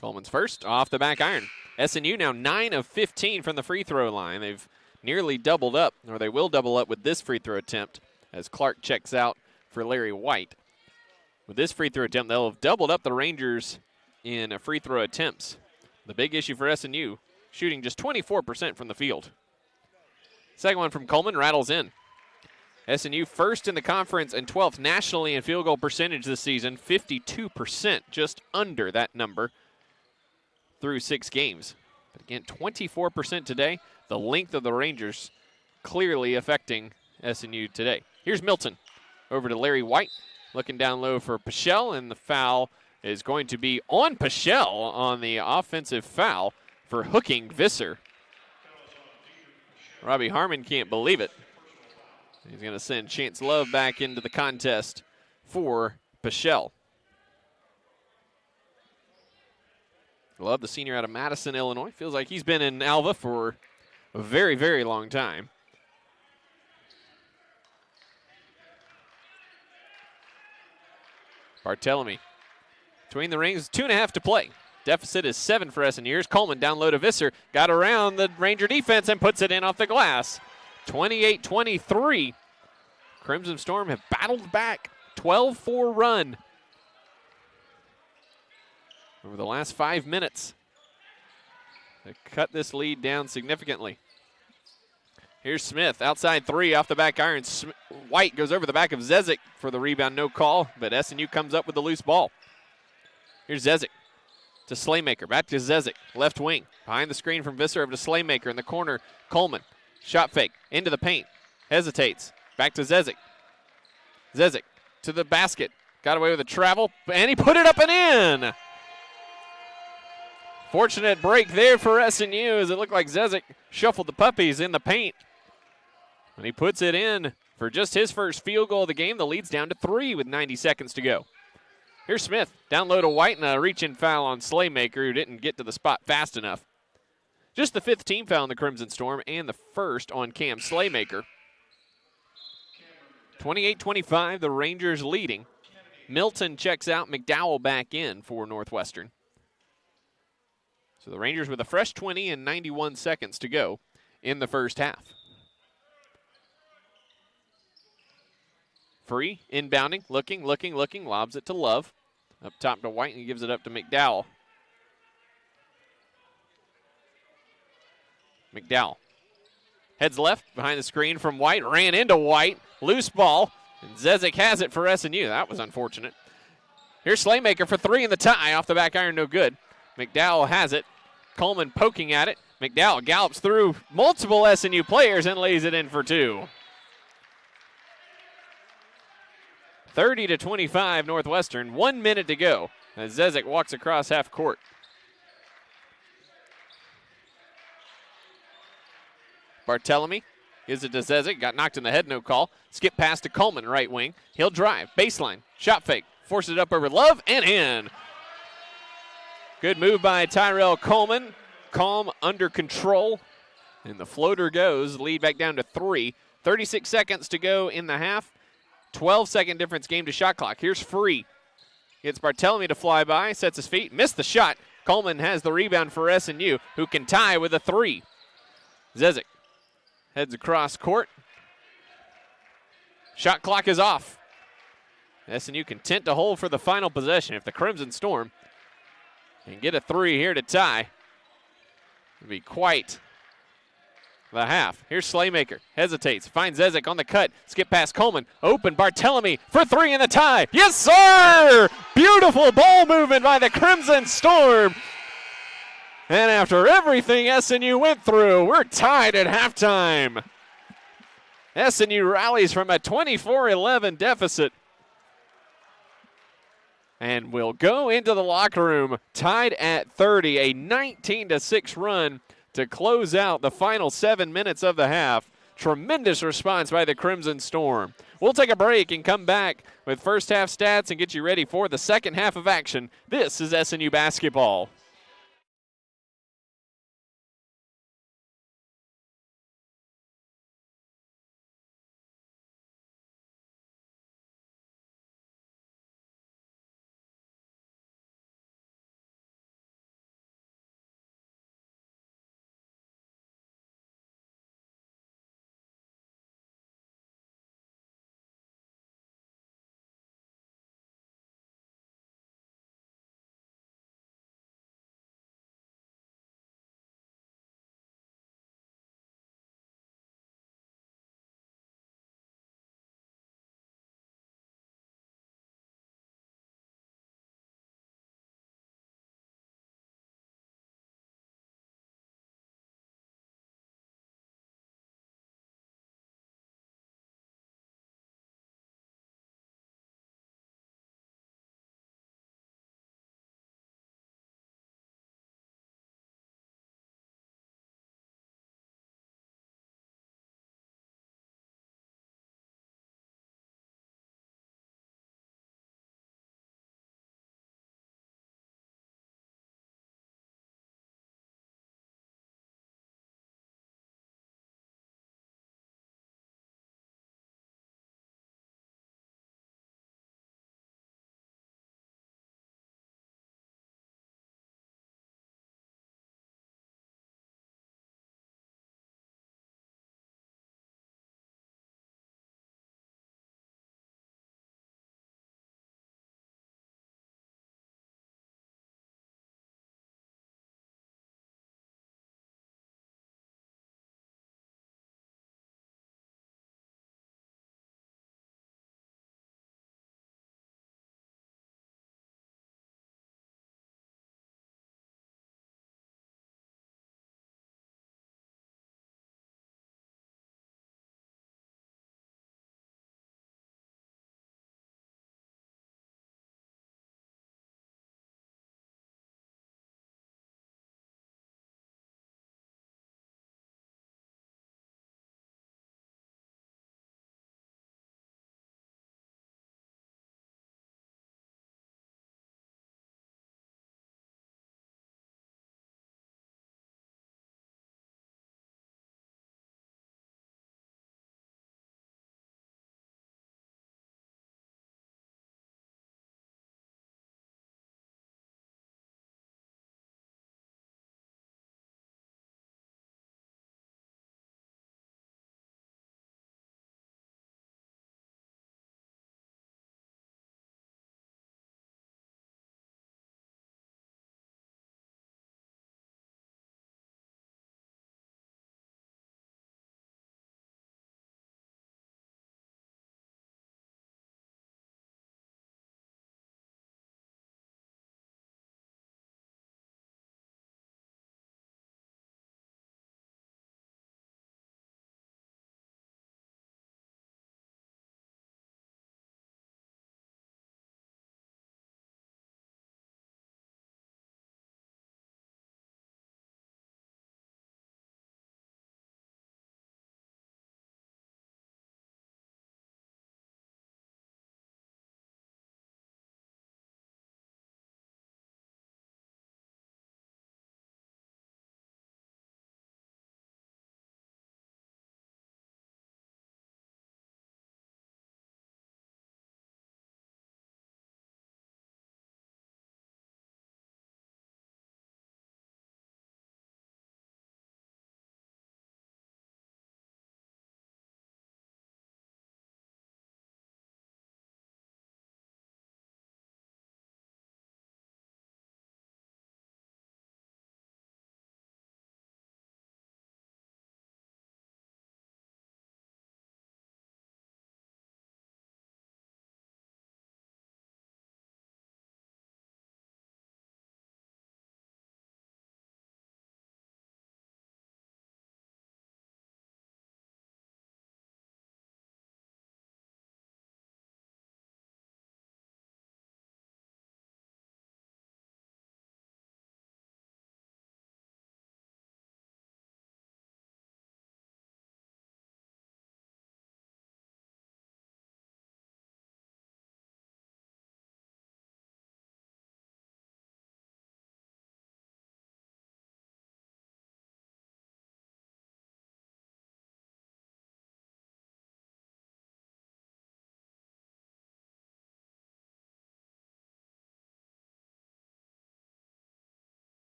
Coleman's first off the back iron. SNU now 9 of 15 from the free throw line. They've nearly doubled up, or they will double up with this free throw attempt as Clark checks out for Larry White. With this free throw attempt, they'll have doubled up the Rangers in free throw attempts. The big issue for SNU, shooting just 24% from the field. Second one from Coleman rattles in. SNU first in the conference and 12th nationally in field goal percentage this season, 52%, just under that number through 6 games. But again, 24% today. The length of the Rangers clearly affecting SNU today. Here's Milton over to Larry White, looking down low for Pichelle, and the foul is going to be on Pichelle on the offensive foul for hooking Visser. Robbie Harmon can't believe it. He's going to send Chance Love back into the contest for Pichelle. Love, the senior out of Madison, Illinois. Feels like he's been in Alva for a very, very long time. Barthelemy between the rings, 2.5 to play. Deficit is 7 for SNU. Here's Coleman down low to Visser. Got around the Ranger defense and puts it in off the glass. 28-23. Crimson Storm have battled back. 12-4 run over the last 5 minutes. They cut this lead down significantly. Here's Smith, outside 3 off the back iron. White goes over the back of Zezik for the rebound, no call, but SNU comes up with the loose ball. Here's Zezik to Slaymaker, back to Zezik, left wing. Behind the screen from Visser over to Slaymaker in the corner. Coleman, shot fake, into the paint, hesitates, back to Zezik. Zezik to the basket, got away with a travel, and he put it up and in. Fortunate break there for SNU as it looked like Zezik shuffled the puppies in the paint. And he puts it in for just his first field goal of the game. The lead's down to 3 with 90 seconds to go. Here's Smith, down low to White, and a reach-in foul on Slaymaker, who didn't get to the spot fast enough. Just the 5th team foul in the Crimson Storm and the first on Cam Slaymaker. 28-25, the Rangers leading. Milton checks out, McDowell back in for Northwestern. So the Rangers with a fresh 20 and 91 seconds to go in the first half. Free, inbounding, looking, lobs it to Love. Up top to White, and he gives it up to McDowell. McDowell heads left behind the screen from White, ran into White, loose ball, and Zezik has it for SNU. That was unfortunate. Here's Slaymaker for 3 in the tie, off the back iron, no good. McDowell has it. Coleman poking at it. McDowell gallops through multiple SNU players and lays it in for 2. 30-25 Northwestern, 1 minute to go as Zezik walks across half court. Barthelemy gives it to Zezik. Got knocked in the head, no call. Skip pass to Coleman, right wing. He'll drive. Baseline. Shot fake. Forces it up over Love and in. Good move by Tyrell Coleman. Calm, under control. And the floater goes. Lead back down to 3. 36 seconds to go in the half. 12-second difference game to shot clock. Here's Free. Gets Barthelemy to fly by. Sets his feet. Missed the shot. Coleman has the rebound for SNU, who can tie with a 3. Zezik heads across court. Shot clock is off. SNU content to hold for the final possession. If the Crimson Storm can get a 3 here to tie, it'll be quite the half. Here's Slaymaker. Hesitates. Finds Zezik on the cut. Skip past Coleman. Open. Barthelemy for 3 in the tie. Yes, sir! Beautiful ball movement by the Crimson Storm. And after everything SNU went through, we're tied at halftime. SNU rallies from a 24-11 deficit and will go into the locker room tied at 30, a 19-6 run to close out the final 7 minutes of the half. Tremendous response by the Crimson Storm. We'll take a break and come back with first half stats and get you ready for the second half of action. This is SNU basketball.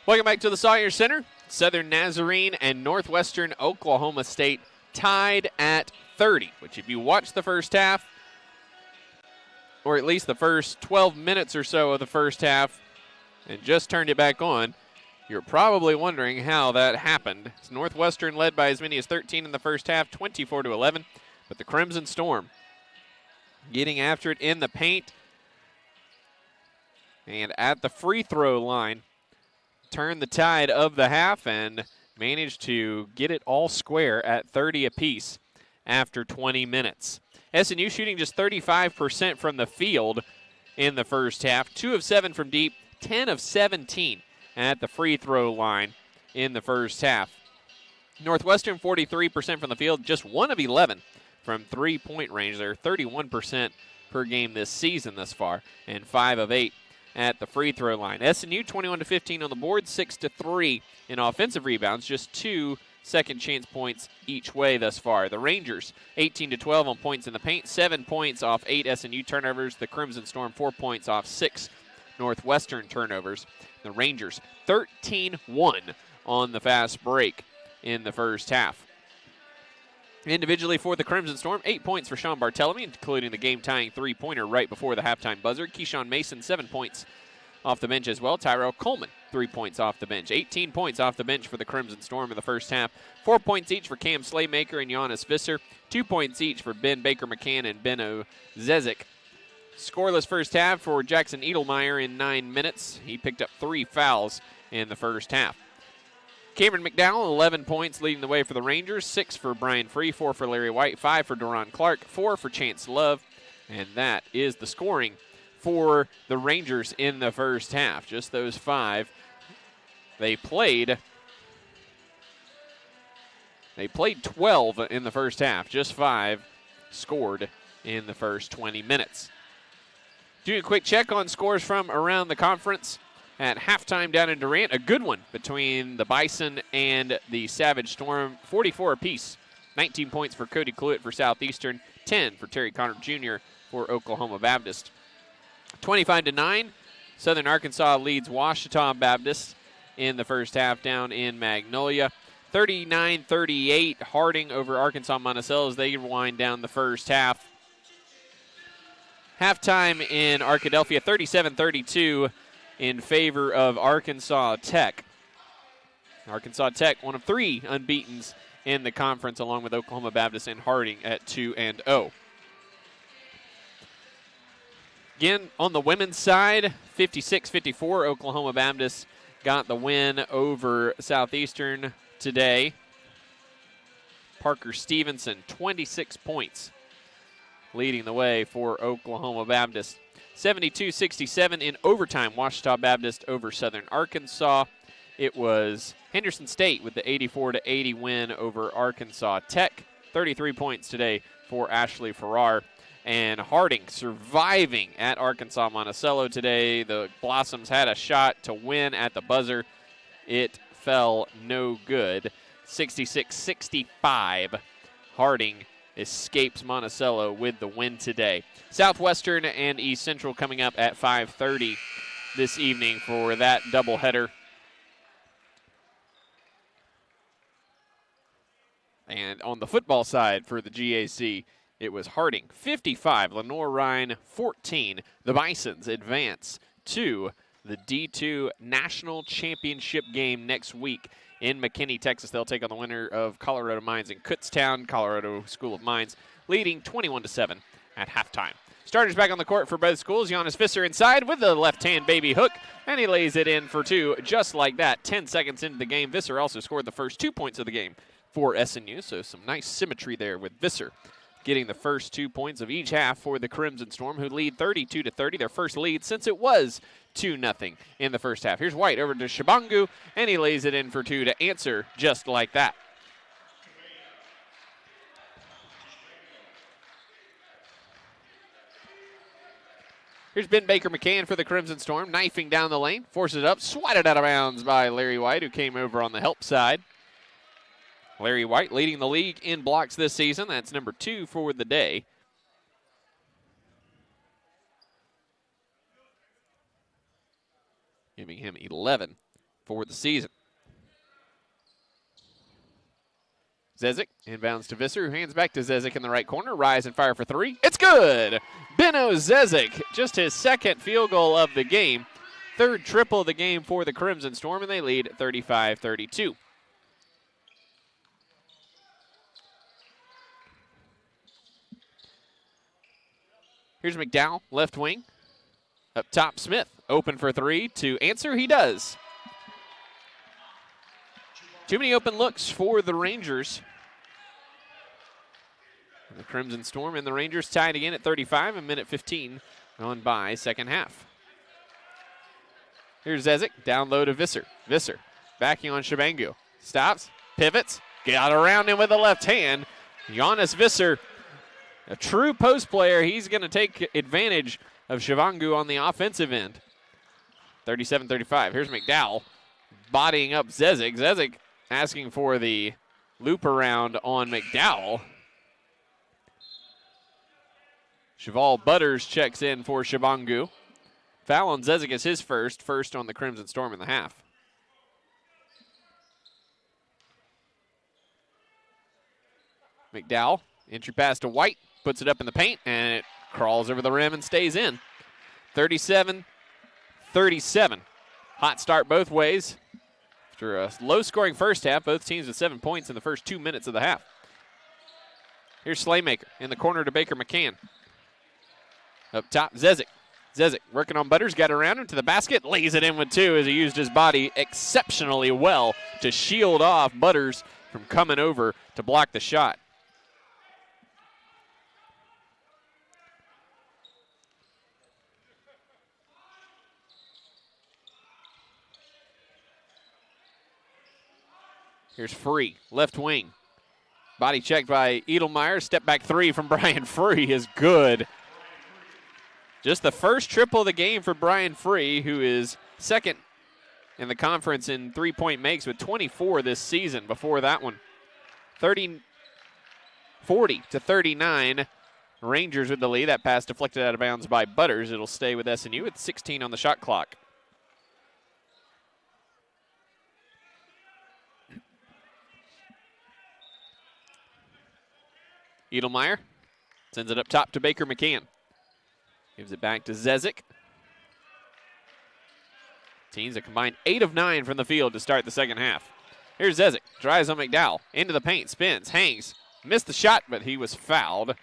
Welcome back to the Sawyer Center. Southern Nazarene and Northwestern Oklahoma State tied at 30, which if you watch the first half, or at least the first 12 minutes or so of the first half, and just turned it back on, you're probably wondering how that happened. It's Northwestern led by as many as 13 in the first half, 24-11, but the Crimson Storm getting after it in the paint and at the free throw line, turned the tide of the half and managed to get it all square at 30 apiece after 20 minutes. SNU shooting just 35% from the field in the first half, 2 of 7 from deep, 10 of 17 at the free throw line in the first half. Northwestern 43% from the field, just 1 of 11 from three-point range. They're 31% per game this season thus far, and 5 of 8 at the free throw line. SNU 21-15 on the board, 6-3 in offensive rebounds, just 2 second chance points each way thus far. The Rangers 18-12 on points in the paint, 7 points off 8 SNU turnovers. The Crimson Storm 4 points off 6 Northwestern turnovers. The Rangers 13-1 on the fast break in the first half. Individually for the Crimson Storm, 8 points for Sean Barthelemy, including the game-tying three-pointer right before the halftime buzzer. Keyshawn Mason, 7 points off the bench as well. Tyrell Coleman, 3 points off the bench. 18 points off the bench for the Crimson Storm in the first half. 4 points each for Cam Slaymaker and Giannis Visser. 2 points each for Ben Baker-McCann and Benno Zezik. Scoreless first half for Jackson Edelmeyer in 9 minutes. He picked up 3 fouls in the first half. Cameron McDowell, 11 points, leading the way for the Rangers. 6 for Brian Free, 4 for Larry White, 5 for Doron Clark, 4 for Chance Love. And that is the scoring for the Rangers in the first half. Just those 5. They played 12 in the first half. Just 5 scored in the first 20 minutes. Doing a quick check on scores from around the conference. At halftime down in Durant, a good one between the Bison and the Savage Storm, 44 apiece. 19 points for Cody Cluett for Southeastern, 10 for Terry Connor Jr. for Oklahoma Baptist. 25-9, Southern Arkansas leads Ouachita Baptist in the first half down in Magnolia. 39-38, Harding over Arkansas Monticello as they wind down the first half. Halftime in Arkadelphia, 37-32. In favor of Arkansas Tech. Arkansas Tech, one of 3 unbeatens in the conference, along with Oklahoma Baptist and Harding at 2-0. Again, on the women's side, 56-54, Oklahoma Baptist got the win over Southeastern today. Parker Stevenson, 26 points, leading the way for Oklahoma Baptist. 72-67 in overtime, Ouachita Baptist over Southern Arkansas. It was Henderson State with the 84-80 win over Arkansas Tech. 33 points today for Ashley Farrar. And Harding surviving at Arkansas Monticello today. The Blossoms had a shot to win at the buzzer. It fell no good. 66-65. Harding escapes Monticello with the win today. Southwestern and East Central coming up at 5:30 this evening for that doubleheader. And on the football side for the GAC, it was Harding 55, Lenore Ryan 14. The Bisons advance to the D2 National Championship game next week in McKinney, Texas. They'll take on the winner of Colorado Mines and Kutztown. Colorado School of Mines leading 21-7 at halftime. Starters back on the court for both schools. Giannis Visser inside with the left-hand baby hook, and he lays it in for 2 just like that. 10 seconds into the game, Visser also scored the first 2 points of the game for SNU, so some nice symmetry there with Visser getting the first 2 points of each half for the Crimson Storm, who lead 32-30, their first lead since it was 2-0 in the first half. Here's White over to Shabangu, and he lays it in for 2 to answer just like that. Here's Ben Baker-McCann for the Crimson Storm, knifing down the lane, forces it up, swatted out of bounds by Larry White, who came over on the help side. Larry White leading the league in blocks this season. That's number 2 for the day. Giving him 11 for the season. Zezik inbounds to Visser, who hands back to Zezik in the right corner. Rise and fire for three. It's good! Benno Zezik, just his second field goal of the game. Third triple of the game for the Crimson Storm, and they lead 35-32. Here's McDowell, left wing. Up top, Smith, open for three to answer. He does. Too many open looks for the Rangers. The Crimson Storm and the Rangers tied again at 35, a minute 15 on by second half. Here's Zezik, down low to Visser. Visser backing on Shabangu. Stops, pivots, got around him with the left hand. Giannis Visser, a true post player. He's going to take advantage of Shabangu on the offensive end. 37-35. Here's McDowell bodying up Zezik. Zezik asking for the loop around on McDowell. Cheval Butters checks in for Shabangu. Foul on Zezik is his first on the Crimson Storm in the half. McDowell, entry pass to White, puts it up in the paint, and it crawls over the rim and stays in. 37-37. Hot start both ways. After a low-scoring first half, both teams with 7 points in the first 2 minutes of the half. Here's Slaymaker in the corner to Baker McCann. Up top, Zezik. Zezik working on Butters, got around him to the basket, lays it in with two as he used his body exceptionally well to shield off Butters from coming over to block the shot. Here's Free, left wing. Body checked by Edelmeyer. Step back three from Brian Free is good. Just the first triple of the game for Brian Free, who is second in the conference in three-point makes with 24 this season. Before that one, 40-39. Rangers with the lead. That pass deflected out of bounds by Butters. It'll stay with SNU with 16 on the shot clock. Edelmeyer sends it up top to Baker McCann. Gives it back to Zezik. Teams a combined 8 of 9 from the field to start the second half. Here's Zezik. Drives on McDowell. Into the paint. Spins. Hangs. Missed the shot, but he was fouled.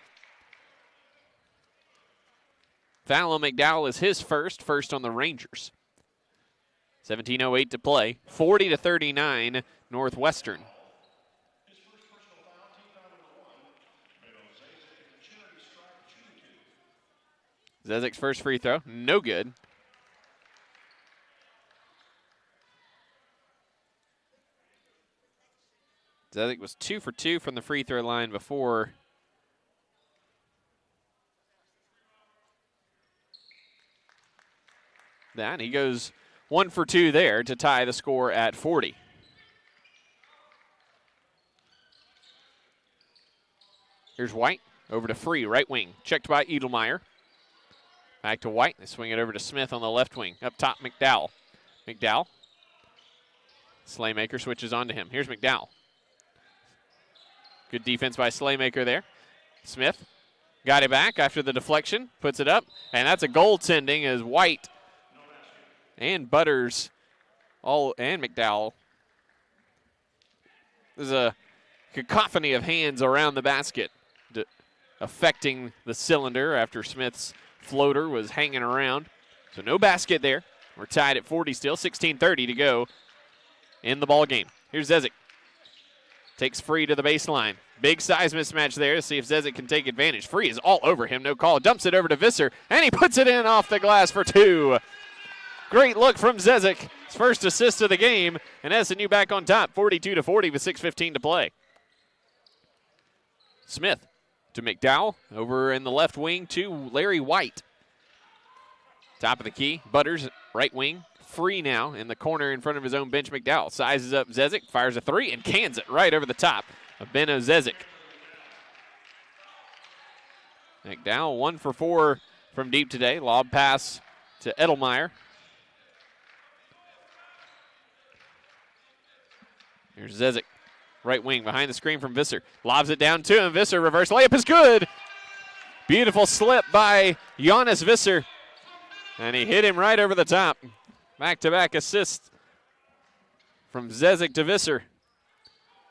Foul on McDowell is his first on the Rangers. 17:08 to play. 40-39 Northwestern. Zezik's first free throw, no good. Zezik was 2 for 2 from the free throw line before. That, he goes 1 for 2 there to tie the score at 40. Here's White, over to Free, right wing, checked by Edelmeyer. Back to White. They swing it over to Smith on the left wing. Up top, McDowell. McDowell. Slaymaker switches on to him. Here's McDowell. Good defense by Slaymaker there. Smith got it back after the deflection. Puts it up. And that's a goaltending as White and Butters and McDowell. There's a cacophony of hands around the basket affecting the cylinder after Smith's floater was hanging around. So no basket there. We're tied at 40 still. 16:30 to go in the ball game. Here's Zezik. Takes Free to the baseline. Big size mismatch there to see if Zezik can take advantage. Free is all over him. No call. Dumps it over to Visser, and he puts it in off the glass for two. Great look from Zezik. His first assist of the game, and SNU back on top, 42-40 with 6:15 to play. Smith to McDowell, over in the left wing to Larry White. Top of the key, Butters, right wing. Free now in the corner in front of his own bench. McDowell sizes up Zezik, fires a three, and cans it right over the top of Benno Zezik. McDowell 1 for 4 from deep today. Lob pass to Edelmeyer. Here's Zezik, right wing behind the screen from Visser. Lobs it down to him. Visser, reverse layup is good. Beautiful slip by Giannis Visser. And he hit him right over the top. Back-to-back assists from Zezik to Visser.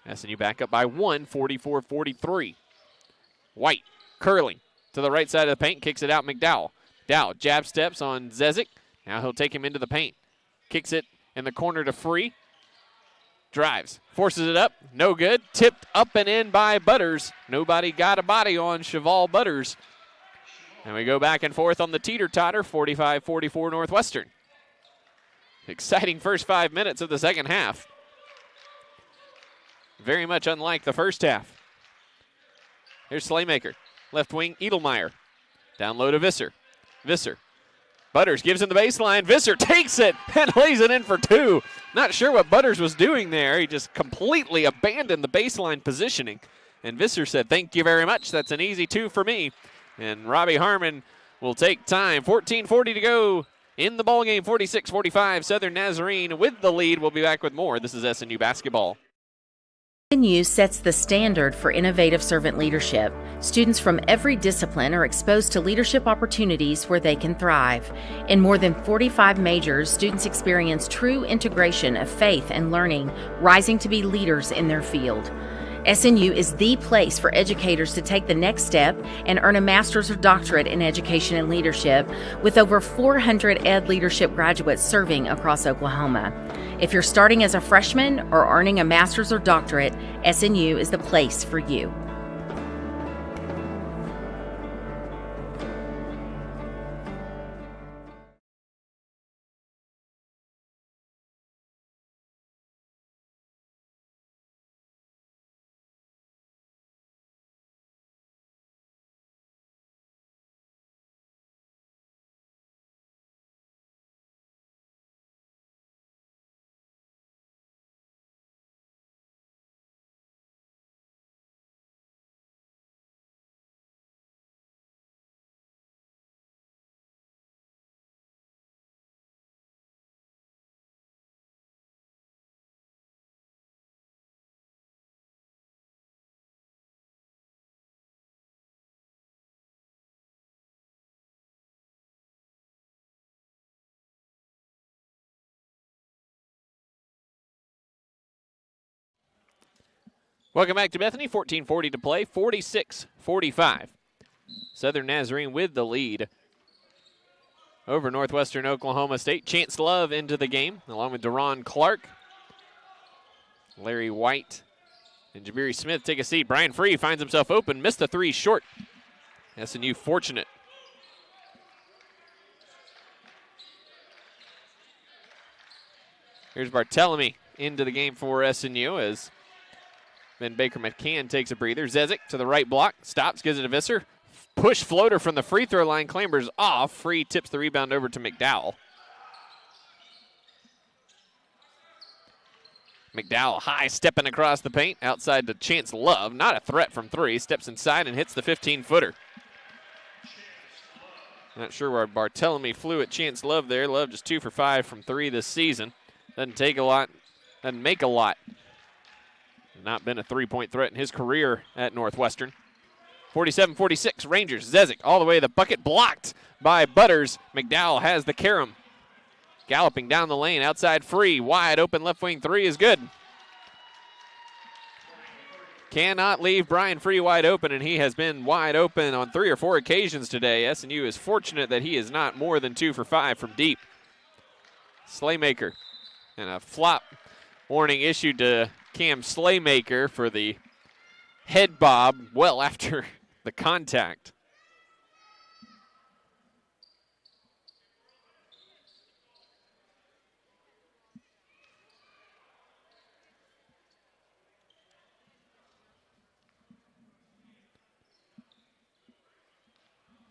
SNU back up by 1, 44-43. White curling to the right side of the paint, kicks it out McDowell. Dow jab steps on Zezik. Now he'll take him into the paint. Kicks it in the corner to Free. Drives, forces it up, no good. Tipped up and in by Butters. Nobody got a body on Cheval Butters. And we go back and forth on the teeter-totter, 45-44 Northwestern. Exciting first 5 minutes of the second half. Very much unlike the first half. Here's Slaymaker, left wing, Edelmeyer. Down low to Visser. Visser. Butters gives him the baseline. Visser takes it and lays it in for 2. Not sure what Butters was doing there. He just completely abandoned the baseline positioning. And Visser said, thank you very much. That's an easy 2 for me. And Robbie Harmon will take time. 14:40 to go in the ballgame. 46-45. Southern Nazarene with the lead. We'll be back with more. This is SNU basketball. SNU sets the standard for innovative servant leadership. Students from every discipline are exposed to leadership opportunities where they can thrive. In more than 45 majors, students experience true integration of faith and learning, rising to be leaders in their field. SNU is the place for educators to take the next step and earn a master's or doctorate in education and leadership, with over 400 ed leadership graduates serving across Oklahoma. If you're starting as a freshman or earning a master's or doctorate, SNU is the place for you. Welcome back to Bethany. 14:40 to play, 46-45. Southern Nazarene with the lead over Northwestern Oklahoma State. Chance Love into the game, along with Deron Clark. Larry White and Jabiri Smith take a seat. Brian Free finds himself open, missed the 3 short. SNU fortunate. Here's Barthelemy into the game for SNU as then Baker McCann takes a breather. Zezik to the right block, stops, gives it to Visser. Push floater from the free throw line, clambers off. Free tips the rebound over to McDowell. McDowell high stepping across the paint, outside to Chance Love. Not a threat from 3, steps inside and hits the 15-footer. Not sure where Barthelemy flew at Chance Love there. Love just 2 for 5 from 3 this season. Doesn't take a lot, doesn't make a lot. Not been a three-point threat in his career at Northwestern. 47-46, Rangers. Zezik all the way to the bucket, blocked by Butters. McDowell has the carom. Galloping down the lane, outside Free, wide open left wing 3 is good. Cannot leave Brian Free wide open, and he has been wide open on 3 or 4 occasions today. SNU is fortunate that he is not more than 2 for 5 from deep. Slaymaker, and a flop warning issued to Cam Slaymaker for the head bob well after the contact.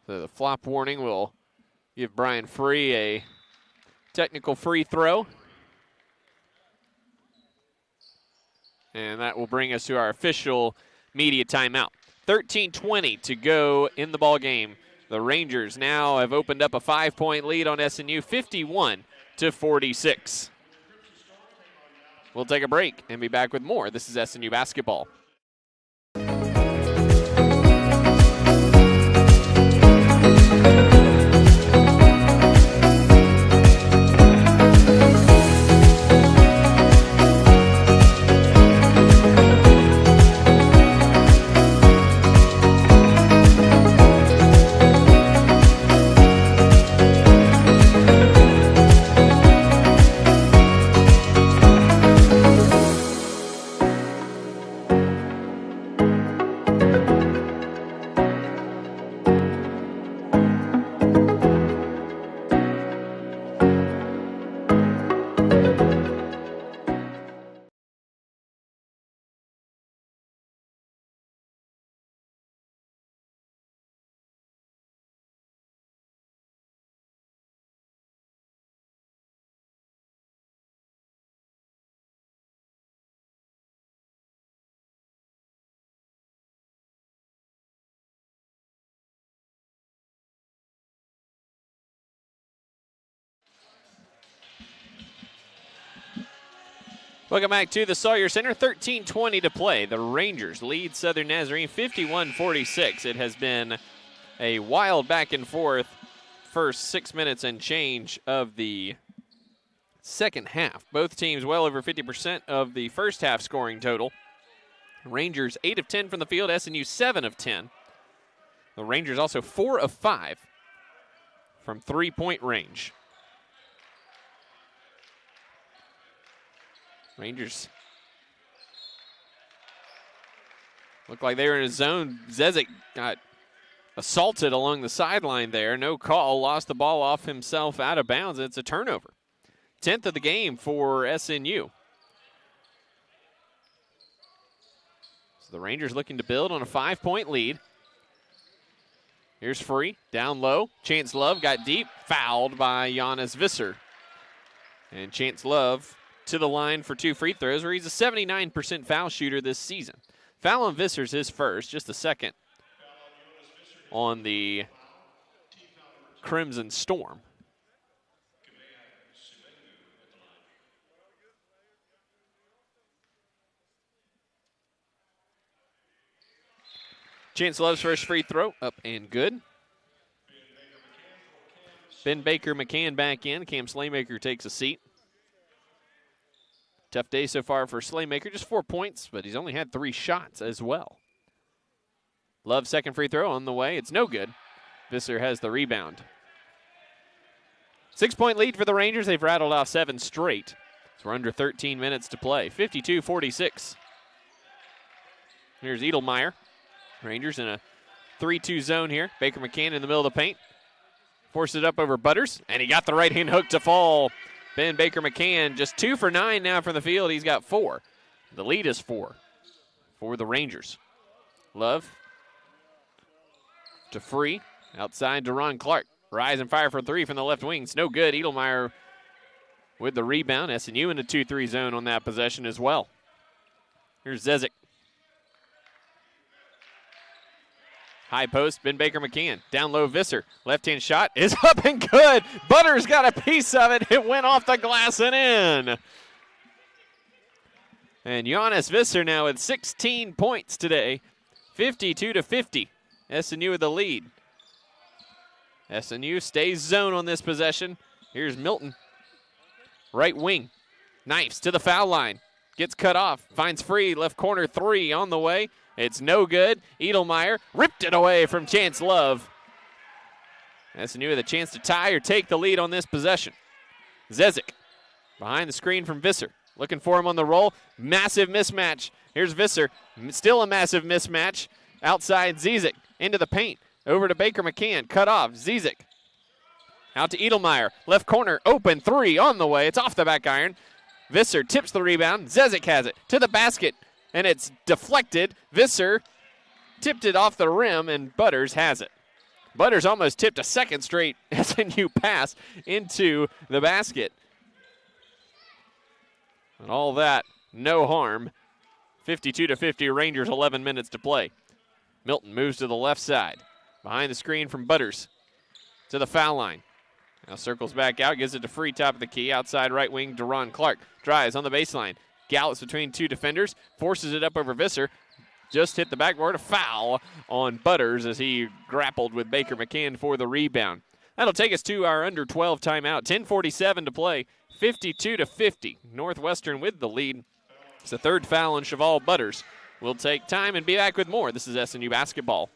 So the flop warning will give Brian Free a technical free throw. And that will bring us to our official media timeout. 13:20 to go in the ball game. The Rangers now have opened up a 5-point lead on SNU, 51-46. We'll take a break and be back with more. This is SNU Basketball. Welcome back to the Sawyer Center. 13:20 to play. The Rangers lead Southern Nazarene 51-46. It has been a wild back and forth first 6 minutes and change of the second half. Both teams well over 50% of the first half scoring total. Rangers 8 of 10 from the field, SNU 7 of 10. The Rangers also 4 of 5 from three-point range. Rangers look like they were in a zone. Zezik got assaulted along the sideline there. No call. Lost the ball off himself out of bounds. It's a turnover. 10th of the game for SNU. So the Rangers looking to build on a 5-point lead. Here's Free. Down low. Chance Love got deep. Fouled by Giannis Visser. And Chance Love to the line for 2 free throws, where he's a 79% foul shooter this season. Foul on Visser's his first, just the second on the Crimson Storm. Chance Love's first free throw, up and good. Ben Baker McCann back in. Cam Slaymaker takes a seat. Tough day so far for Slaymaker, just 4 points, but he's only had 3 shots as well. Love second free throw on the way. It's no good. Visser has the rebound. 6-point lead for the Rangers. They've rattled off 7 straight. So we're under 13 minutes to play. 52-46. Here's Edelmeyer. Rangers in a 3-2 zone here. Baker McCann in the middle of the paint. Forced it up over Butters, and he got the right-hand hook to fall. Ben Baker McCann just 2 for 9 now from the field. He's got 4. The lead is 4 for the Rangers. Love to Free. Outside to Ron Clark. Rise and fire for 3 from the left wing. It's no good. Edelmeyer with the rebound. SNU in the 2-3 zone on that possession as well. Here's Zezik. High post, Ben Baker McCann. Down low, Visser. Left-hand shot is up and good. Butters got a piece of it. It went off the glass and in. And Giannis Visser now with 16 points today. 52-50. SNU with the lead. SNU stays zone on this possession. Here's Milton. Right wing. Knifes to the foul line. Gets cut off. Finds Free. Left corner 3 on the way. It's no good. Edelmeyer ripped it away from Chance Love. SNU with a chance to tie or take the lead on this possession. Zezik behind the screen from Visser. Looking for him on the roll. Massive mismatch. Here's Visser. Still a massive mismatch. Outside Zezik. Into the paint. Over to Baker McCann. Cut off. Zezik. Out to Edelmeyer. Left corner. Open 3 on the way. It's off the back iron. Visser tips the rebound. Zezik has it. To the basket. And it's deflected. Visser tipped it off the rim, and Butters has it. Butters almost tipped a second straight SNU pass into the basket. And all that, no harm. 52-50, Rangers, 11 minutes to play. Milton moves to the left side. Behind the screen from Butters to the foul line. Now circles back out, gives it to Free, top of the key. Outside right wing, Deron Clark. Drives on the baseline. Gallops between two defenders, forces it up over Visser. Just hit the backboard, a foul on Butters as he grappled with Baker McCann for the rebound. That'll take us to our under 12 timeout. 10:47 to play, 52-50. Northwestern with the lead. It's the third foul on Cheval Butters. We'll take time and be back with more. This is SNU basketball.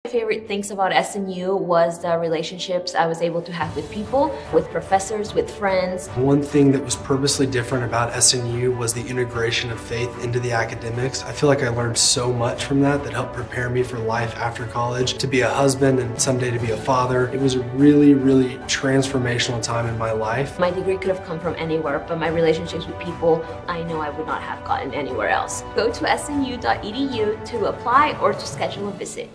My favorite things about SNU was the relationships I was able to have with people, with professors, with friends. One thing that was purposely different about SNU was the integration of faith into the academics. I feel like I learned so much from that helped prepare me for life after college, to be a husband and someday to be a father. It was a really, really transformational time in my life. My degree could have come from anywhere, but my relationships with people, I know I would not have gotten anywhere else. Go to snu.edu to apply or to schedule a visit.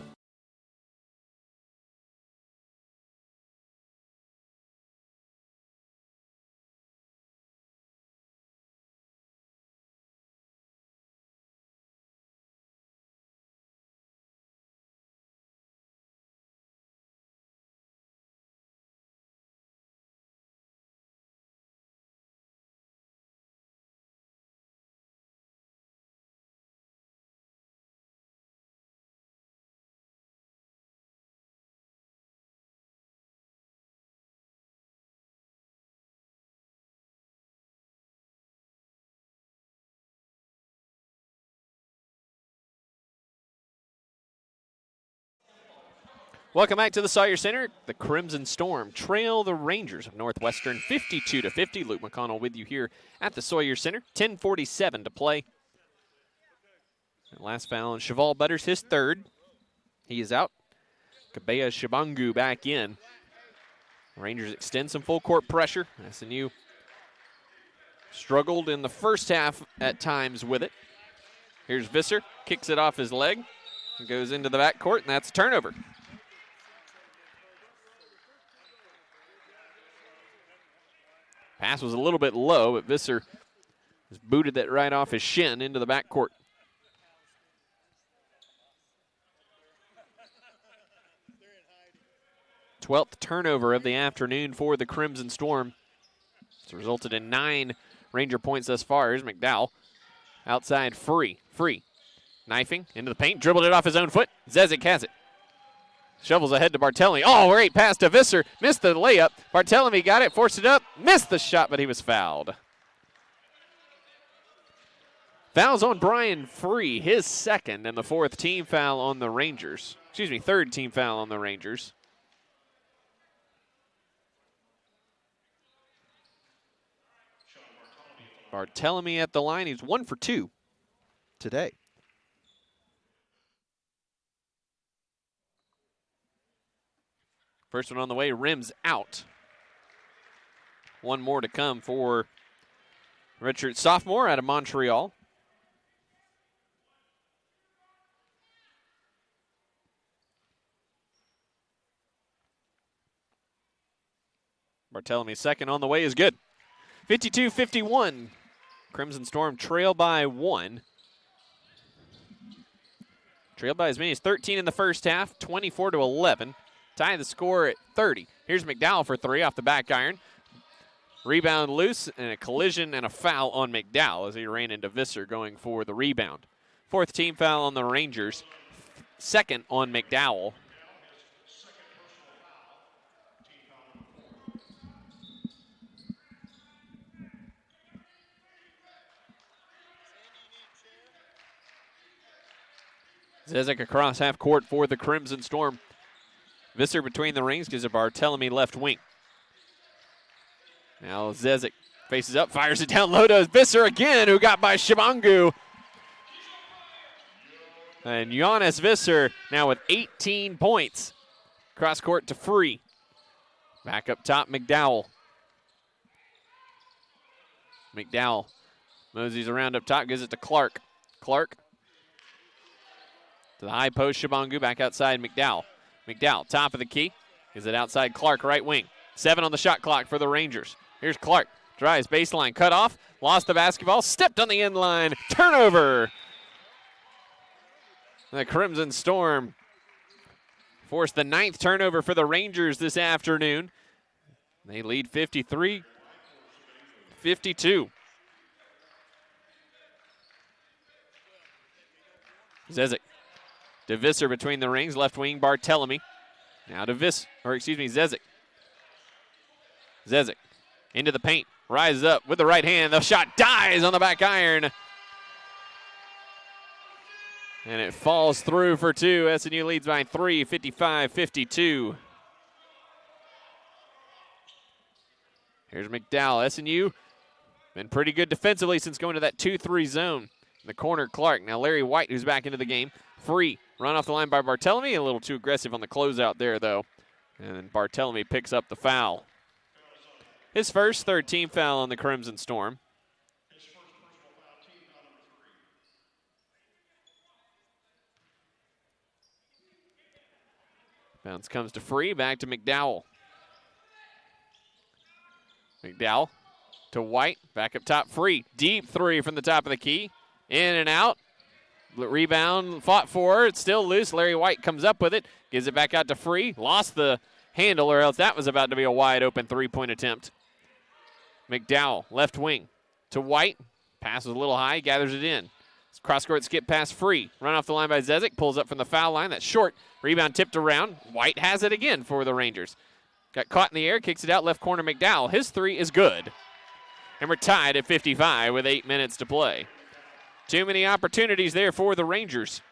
Welcome back to the Sawyer Center. The Crimson Storm trail the Rangers of Northwestern 52-50. Luke McConnell with you here at the Sawyer Center. 10:47 to play. And last foul on Cheval Butters, his third. He is out. Kabeya Shabangu back in. Rangers extend some full court pressure. SNU struggled in the first half at times with it. Here's Visser, kicks it off his leg, and goes into the backcourt, and that's a turnover. Pass was a little bit low, but Visser has booted that right off his shin into the backcourt. Twelfth turnover of the afternoon for the Crimson Storm. It's resulted in 9 Ranger points thus far. Here's McDowell. Outside, free. Knifing into the paint, dribbled it off his own foot. Zezik has it. Shovels ahead to Barthelemy. Oh, great pass to Visser. Missed the layup. Barthelemy got it, forced it up, missed the shot, but he was fouled. Fouls on Brian Free, his second, and the third team foul on the Rangers. Barthelemy at the line. He's 1 for 2 today. First one on the way, rims out. One more to come for redshirt sophomore out of Montreal. Barthelemy second on the way is good. 52-51. Crimson Storm trail by 1. Trailed by as many as 13 in the first half, 24-11. Tie the score at 30. Here's McDowell for 3 off the back iron. Rebound loose, and a collision and a foul on McDowell as he ran into Visser going for the rebound. Fourth team foul on the Rangers. Second on McDowell. Zezik across half court for the Crimson Storm. Visser between the rings gives a Barthelemy left wing. Now Zezik faces up, fires it down low to Visser again, who got by Shabangu. And Giannis Visser now with 18 points. Cross court to Free. Back up top, McDowell. McDowell moseys around up top, gives it to Clark. Clark to the high post, Shabangu back outside McDowell. McDowell, top of the key. Is it outside Clark, right wing. 7 on the shot clock for the Rangers. Here's Clark. Drives baseline, cut off. Lost the basketball. Stepped on the end line. Turnover. The Crimson Storm forced the 9th turnover for the Rangers this afternoon. They lead 53-52. Zezik to Visser between the rings, left wing Barthelemy. Now to Zezik. Zezik into the paint, rises up with the right hand. The shot dies on the back iron. And it falls through for two. SNU leads by 3, 55-52. Here's McDowell. SNU been pretty good defensively since going to that 2-3 zone. In the corner, Clark. Now Larry White, who's back into the game. Free. Run off the line by Barthelemy. A little too aggressive on the closeout there, though. And then Barthelemy picks up the foul. His first third-team foul on the Crimson Storm. Bounce comes to Free, back to McDowell. McDowell to White, back up top, Free. Deep three from the top of the key. In and out. Rebound, fought for, it's still loose. Larry White comes up with it, gives it back out to Free. Lost the handle, or else that was about to be a wide open three-point attempt. McDowell, left wing to White. Passes a little high, gathers it in. Cross-court skip pass Free. Run off the line by Zezik, pulls up from the foul line. That's short. Rebound tipped around. White has it again for the Rangers. Got caught in the air, kicks it out, left corner McDowell. His three is good. And we're tied at 55 with 8 minutes to play. Too many opportunities there for the Rangers.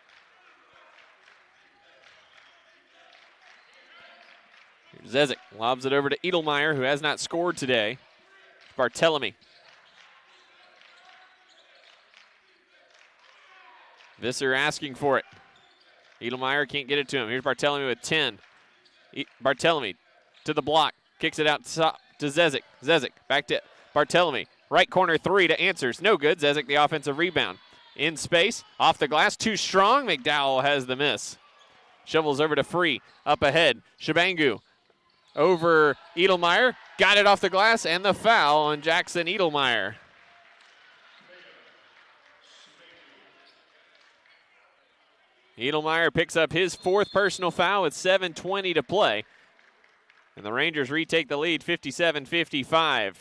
Zezik lobs it over to Edelmeyer, who has not scored today. Barthelemy. Visser asking for it. Edelmeyer can't get it to him. Here's Barthelemy with 10. Barthelemy to the block. Kicks it out to Zezik. Zezik back to Barthelemy. Right corner three to answers. No good. Zezik the offensive rebound. In space. Off the glass. Too strong. McDowell has the miss. Shovels over to Free. Up ahead. Shabangu over Edelmeyer. Got it off the glass and the foul on Jackson Edelmeyer. Edelmeyer picks up his fourth personal foul with 7:20 to play. And the Rangers retake the lead 57-55.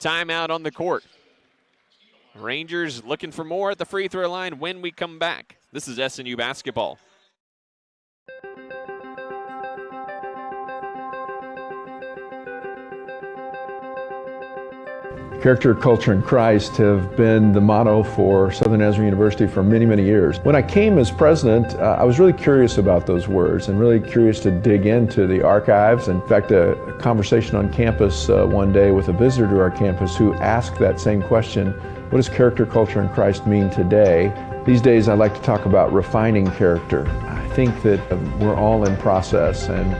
Timeout on the court. Rangers looking for more at the free throw line when we come back. This is SNU basketball. Character, culture, and Christ have been the motto for Southern Nazarene University for many, many years. When I came as president, I was really curious about those words and really curious to dig into the archives. In fact, a conversation on campus one day with a visitor to our campus who asked that same question: what does character, culture, and Christ mean today? These days I like to talk about refining character. I think that we're all in process, and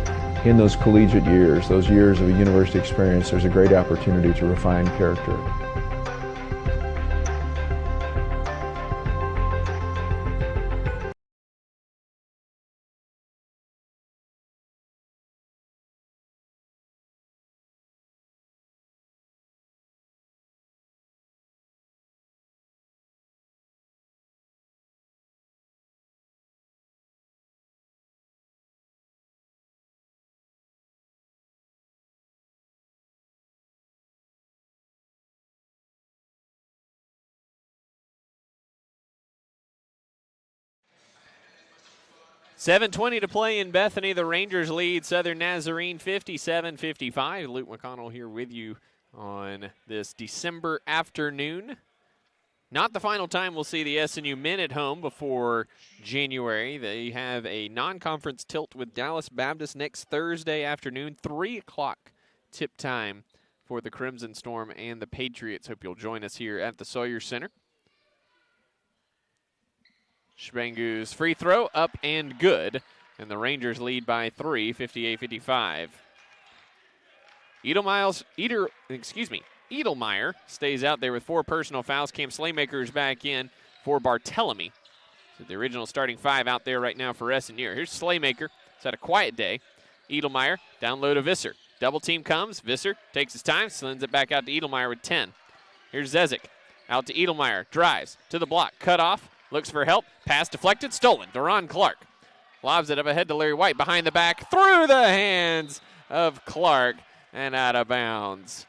in those collegiate years, those years of a university experience, there's a great opportunity to refine character. $7:20 to play in Bethany. The Rangers lead Southern Nazarene 57-55. Luke McConnell here with you on this December afternoon. Not the final time we'll see the SNU men at home before January. They have a non-conference tilt with Dallas Baptist next Thursday afternoon, 3 o'clock tip time for the Crimson Storm and the Patriots. Hope you'll join us here at the Sawyer Center. Shabangu's free throw up and good, and the Rangers lead by 3, 58-55. Edelmeyer stays out there with 4 personal fouls. Cam Slaymaker is back in for Barthelemy. So the original starting 5 out there right now for SNU. Here's Slaymaker. It's had a quiet day. Edelmeyer down low to Visser. Double team comes. Visser takes his time, sends it back out to Edelmeyer with 10. Here's Zezik. Out to Edelmeyer. Drives to the block. Cut off. Looks for help. Pass deflected. Stolen. Deron Clark lobs it up ahead to Larry White. Behind the back. Through the hands of Clark and out of bounds.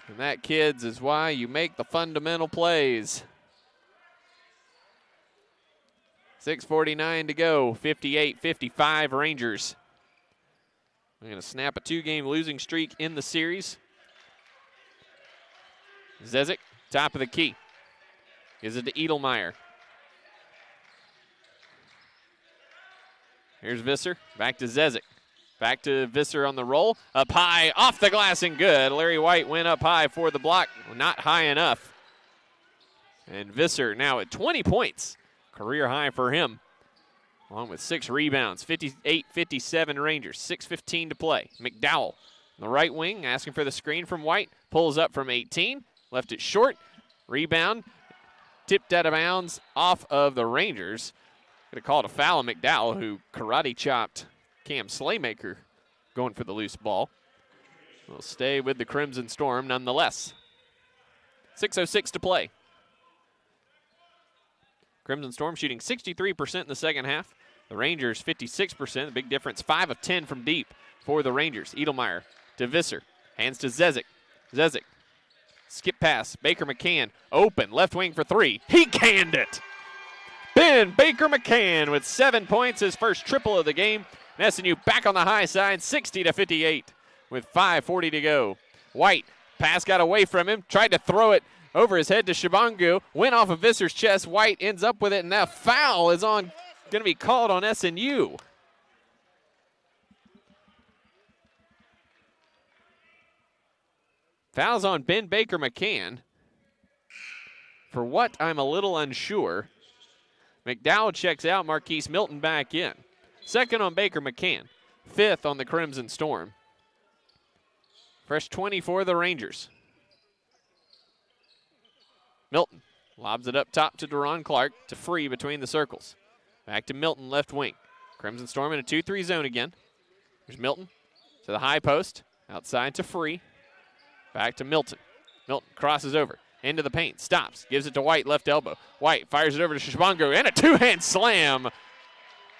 And that, kids, is why you make the fundamental plays. 6:49 to go, 58-55 Rangers. We're going to snap a 2-game losing streak in the series. Zezik, top of the key. Gives it to Edelmeyer. Here's Visser, back to Zezik. Back to Visser on the roll. Up high, off the glass and good. Larry White went up high for the block. Not high enough. And Visser now at 20 points. Career high for him. Along with 6 rebounds. 58-57 Rangers. 6:15 to play. McDowell on the right wing asking for the screen from White. Pulls up from 18. Left it short. Rebound. Tipped out of bounds off of the Rangers. Could have called a foul on McDowell, who karate chopped Cam Slaymaker going for the loose ball. We'll stay with the Crimson Storm nonetheless. 6:06 to play. Crimson Storm shooting 63% in the second half. The Rangers 56%. The big difference, 5 of 10 from deep for the Rangers. Edelmeyer to Visser. Hands to Zezik. Zezik. Skip pass. Baker McCann open. Left wing for 3. He canned it. Ben Baker McCann with 7 points, his first triple of the game. And SNU back on the high side, 60-58 with 5:40 to go. White, pass got away from him, tried to throw it over his head to Shabangu, went off of Visser's chest. White ends up with it, and that foul is going to be called on SNU. Foul's on Ben Baker McCann. For what, I'm a little unsure. McDowell checks out, Marquise Milton back in. Second on Baker McCann. 5th on the Crimson Storm. Fresh 20 for the Rangers. Milton lobs it up top to Deron Clark to Free between the circles. Back to Milton, left wing. Crimson Storm in a 2-3 zone again. Here's Milton to the high post. Outside to Free. Back to Milton. Milton crosses over. Into the paint, stops, gives it to White, left elbow. White fires it over to Shabangu, and a 2-hand slam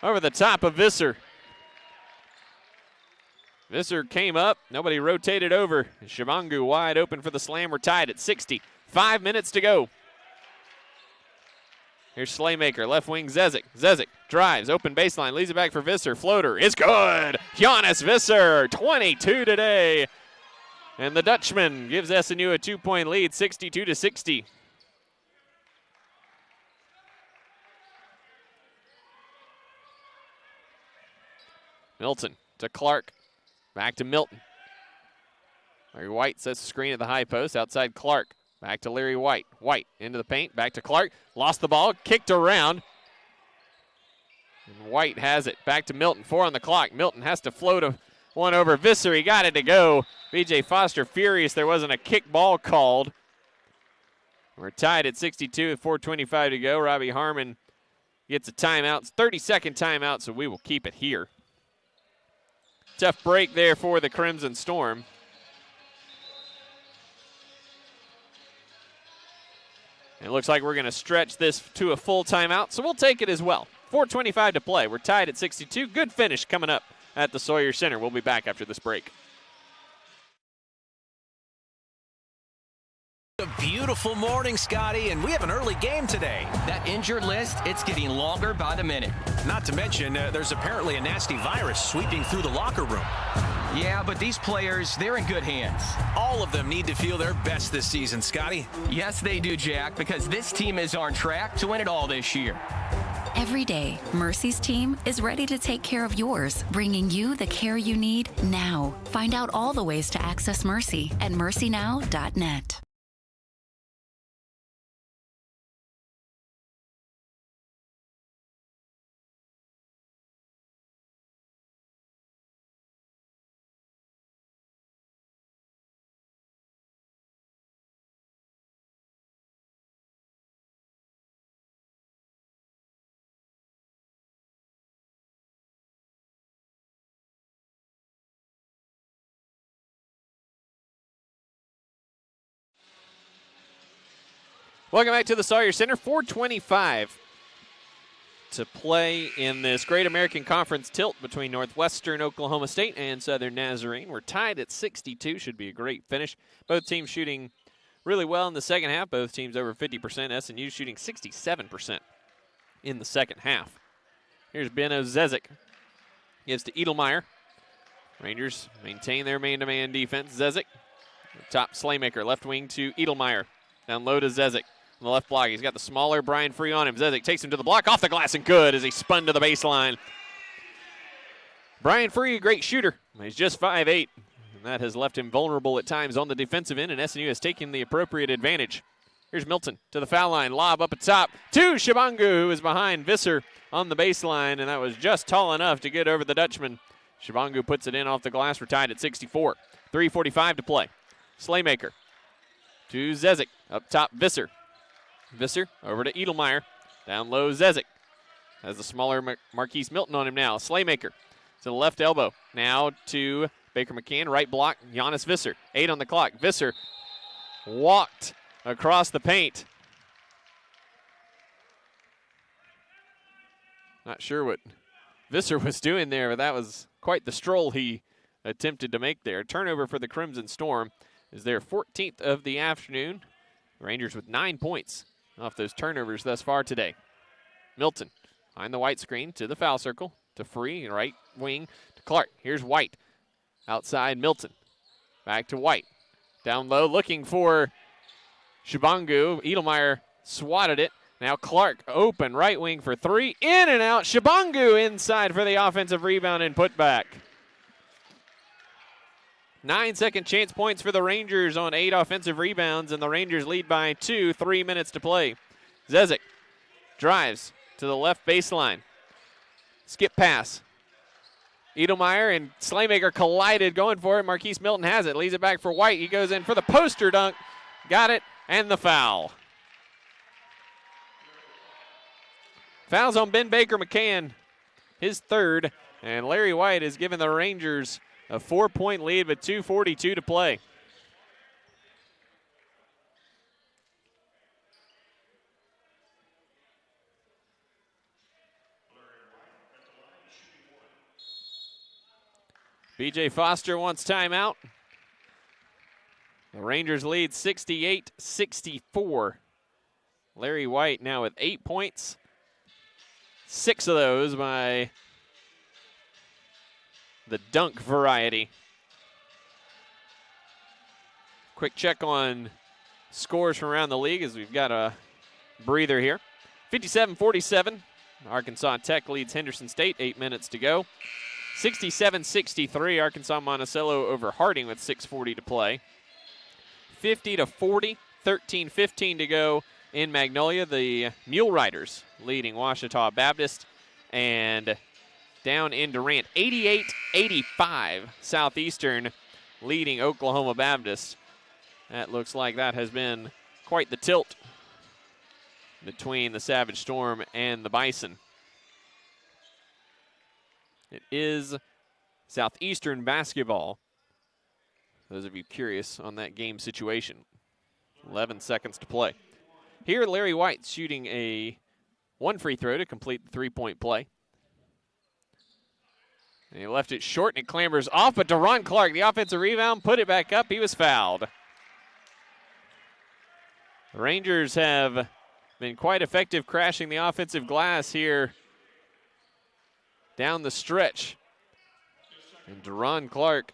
over the top of Visser. Visser came up, nobody rotated over. Shabangu wide open for the slam. We're tied at 60. 5 minutes to go. Here's Slaymaker, left wing Zezik. Zezik drives, open baseline, leaves it back for Visser. Floater is good. Giannis Visser, 22 today. And the Dutchman gives SNU a 2-point lead, 62-60. Milton to Clark. Back to Milton. Larry White sets the screen at the high post. Outside Clark. Back to Larry White. White into the paint. Back to Clark. Lost the ball. Kicked around. And White has it. Back to Milton. 4 on the clock. Milton has to float one over Visser. He got it to go. B.J. Foster furious there wasn't a kick ball called. We're tied at 62 with 4:25 to go. Robbie Harmon gets a timeout. 30-second timeout, so we will keep it here. Tough break there for the Crimson Storm. And it looks like we're going to stretch this to a full timeout, so we'll take it as well. 4:25 to play. We're tied at 62. Good finish coming up at the Sawyer Center. We'll be back after this break. A beautiful morning, Scotty, and we have an early game today. That injured list, it's getting longer by the minute. Not to mention, there's apparently a nasty virus sweeping through the locker room. Yeah, but these players, they're in good hands. All of them need to feel their best this season, Scotty. Yes, they do, Jack, because this team is on track to win it all this year. Every day, Mercy's team is ready to take care of yours, bringing you the care you need now. Find out all the ways to access Mercy at mercynow.net. Welcome back to the Sawyer Center. 4:25 to play in this Great American Conference tilt between Northwestern, Oklahoma State, and Southern Nazarene. We're tied at 62. Should be a great finish. Both teams shooting really well in the second half. Both teams over 50%. SNU shooting 67% in the second half. Here's Beno Zezik. Gives to Edelmeyer. Rangers maintain their man-to-man defense. Zezik, top Slaymaker, left wing to Edelmeyer. Down low to Zezik on the left block. He's got the smaller Brian Free on him. Zezik takes him to the block, off the glass, and good as he spun to the baseline. Brian Free, a great shooter. He's just 5'8", and that has left him vulnerable at times on the defensive end, and SNU has taken the appropriate advantage. Here's Milton to the foul line, lob up at top to Shabangu, who is behind Visser on the baseline, and that was just tall enough to get over the Dutchman. Shabangu puts it in off the glass. We're tied at 64. 3:45 to play. Slaymaker to Zezik. Up top, Visser. Visser over to Edelmeyer. Down low, Zezik. Has the smaller Marquise Milton on him now. Slaymaker to the left elbow. Now to Baker McCann. Right block, Giannis Visser. 8 on the clock. Visser walked across the paint. Not sure what Visser was doing there, but that was quite the stroll he attempted to make there. Turnover for the Crimson Storm is their 14th of the afternoon. The Rangers with 9 points off those turnovers thus far today. Milton behind the white screen to the foul circle to Free, right wing to Clark. Here's White. Outside Milton. Back to White. Down low looking for Shabangu. Edelmeyer swatted it. Now Clark open right wing for three. In and out. Shabangu inside for the offensive rebound and put back. 9 second chance points for the Rangers on 8 offensive rebounds, and the Rangers lead by 2, 3 minutes to play. Zezik drives to the left baseline. Skip pass. Edelmeyer and Slaymaker collided, going for it. Marquise Milton has it, leaves it back for White. He goes in for the poster dunk. Got it, and the foul. Fouls on Ben Baker McCann, his third, and Larry White has given the Rangers a 4-point lead with 2:42 to play. BJ Foster wants timeout. The Rangers lead 68-64. Larry White now with 8 points. 6 of those by the dunk variety. Quick check on scores from around the league as we've got a breather here. 57-47. Arkansas Tech leads Henderson State, 8 minutes to go. 67-63. Arkansas Monticello over Harding with 6:40 to play. 50-40. 13-15 to go in Magnolia. The Mule Riders leading Ouachita Baptist, and down in Durant, 88-85. Southeastern leading Oklahoma Baptist. That looks like that has been quite the tilt between the Savage Storm and the Bison. It is Southeastern basketball. Those of you curious on that game situation. 11 seconds to play. Here, Larry White shooting a 1 free throw to complete the 3-point play. And he left it short, and it clambers off, but Deron Clark, the offensive rebound, put it back up. He was fouled. The Rangers have been quite effective crashing the offensive glass here down the stretch. And Deron Clark,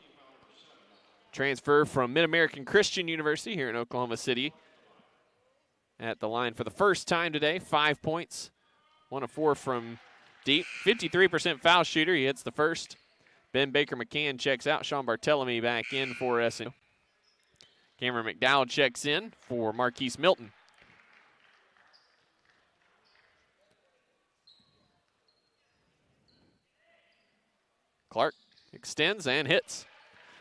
transfer from Mid-American Christian University here in Oklahoma City, at the line for the first time today. 5 points, 1 of 4 from deep. 53% foul shooter. He hits the first. Ben Baker McCann checks out. Sean Barthelemy back in for SNU. Cameron McDowell checks in for Marquise Milton. Clark extends and hits.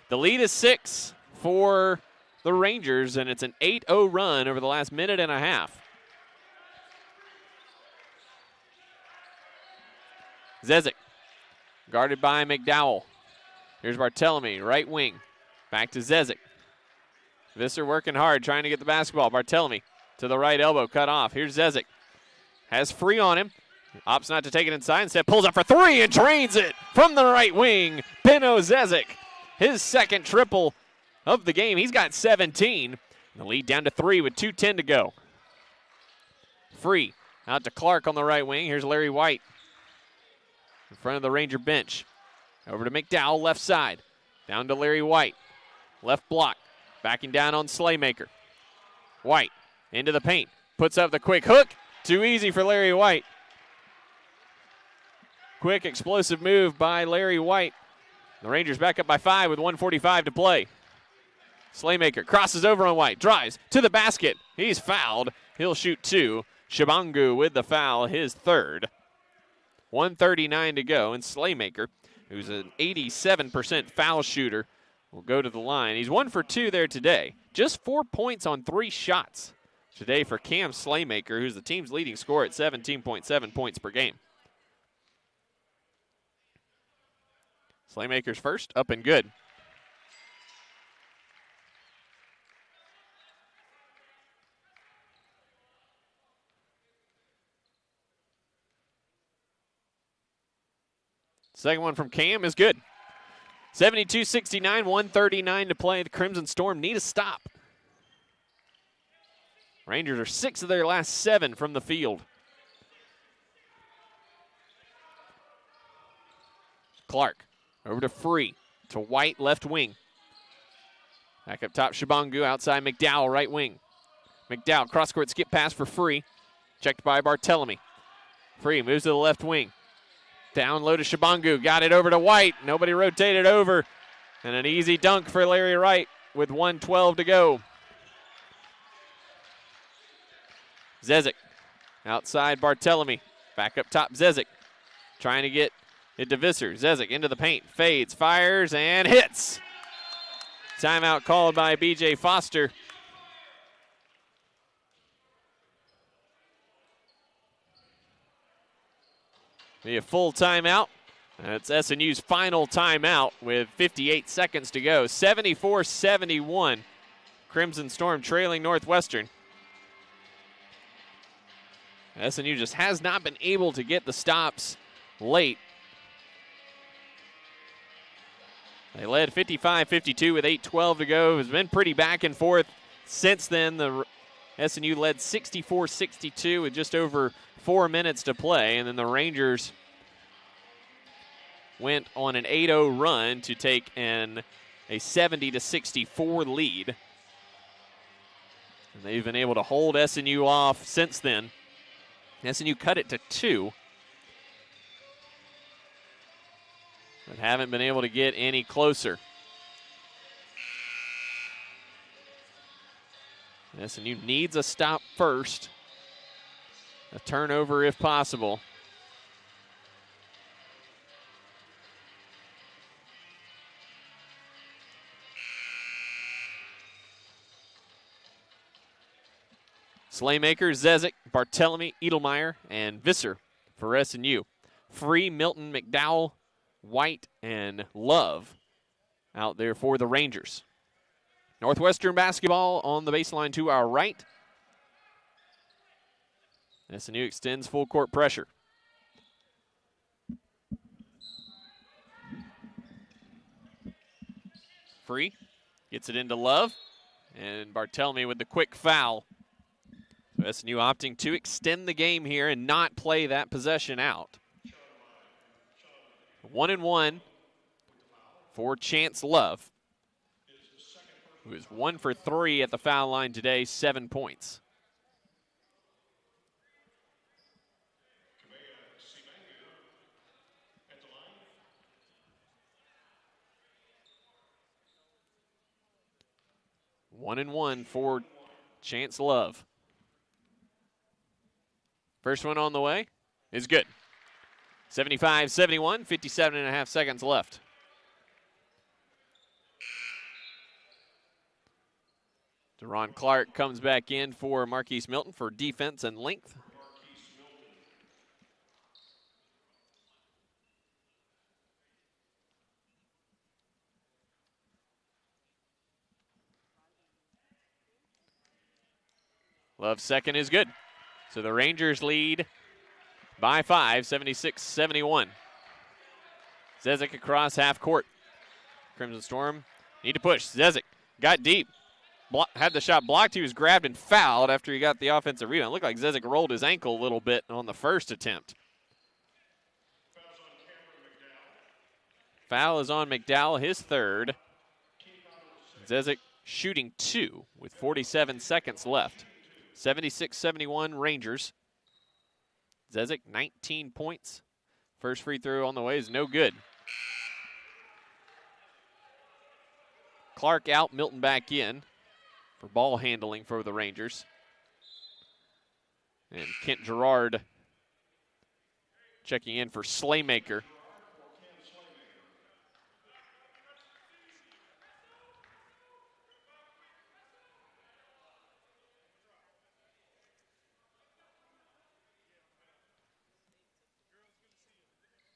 The lead is 6 for the Rangers, and it's an 8-0 run over the last minute and a half. Zezik, guarded by McDowell. Here's Barthelemy, right wing. Back to Zezik. Visser working hard, trying to get the basketball. Barthelemy to the right elbow, cut off. Here's Zezik. Has Free on him. Opts not to take it inside. Instead pulls up for 3 and drains it from the right wing. Beno Zezik, his second triple of the game. He's got 17. The lead down to 3 with 2:10 to go. Free Out to Clark on the right wing. Here's Larry White in front of the Ranger bench. Over to McDowell, left side. Down to Larry White. Left block. Backing down on Slaymaker. White into the paint. Puts up the quick hook. Too easy for Larry White. Quick, explosive move by Larry White. The Rangers back up by 5 with 1:45 to play. Slaymaker crosses over on White. Drives to the basket. He's fouled. He'll shoot 2. Shabangu with the foul, his third. 1:39 to go, and Slaymaker, who's an 87% foul shooter, will go to the line. He's 1 for 2 there today. Just 4 points on 3 shots today for Cam Slaymaker, who's the team's leading scorer at 17.7 points per game. Slaymaker's first, up and good. Second one from Cam is good. 72-69, 1:39 to play. The Crimson Storm need a stop. Rangers are 6 of their last 7 from the field. Clark over to Free, to White, left wing. Back up top, Shabangu, outside McDowell, right wing. McDowell, cross-court skip pass for Free. Checked by Barthelemy. Free moves to the left wing. Down low to Shabangu, got it over to White. Nobody rotated over. And an easy dunk for Larry Wright with 1:12 to go. Zezik, outside Barthelemy. Back up top, Zezik. Trying to get it to Visser. Zezik into the paint, fades, fires, and hits. Timeout called by B.J. Foster. Be a full timeout. That's SNU's final timeout with 58 seconds to go. 74-71. Crimson Storm trailing Northwestern. SNU just has not been able to get the stops late. They led 55-52 with 8:12 to go. It's been pretty back and forth since then. The SNU led 64-62 with just over 4 minutes to play, and then the Rangers went on an 8-0 run to take a 70-64 lead. And they've been able to hold SNU off since then. SNU cut it to 2, but haven't been able to get any closer. SNU needs a stop first, a turnover if possible. Slaymaker, Zezik, Barthelemy, Edelmeyer, and Visser for SNU. Free, Milton, McDowell, White, and Love out there for the Rangers. Northwestern basketball on the baseline to our right. SNU extends full court pressure. Free gets it into Love, and Barthelemy with the quick foul. So SNU opting to extend the game here and not play that possession out. 1-1 for Chance Love, who is 1 for 3 at the foul line today, 7 points. One and one for Chance Love. First one on the way is good. 75-71, 57.5 seconds left. Deron Clark comes back in for Marquise Milton for defense and length. Love's second is good. So the Rangers lead by 5, 76-71. Zezik across half court. Crimson Storm need to push. Zezik got deep. had the shot blocked. He was grabbed and fouled after he got the offensive rebound. It looked like Zezik rolled his ankle a little bit on the first attempt. Foul is on McDowell, his third. Zezik shooting 2 with 47 seconds left. 76-71 Rangers. Zezik, 19 points. First free throw on the way is no good. Clark out, Milton back in for ball handling for the Rangers. And Kent Gerard checking in for Slaymaker.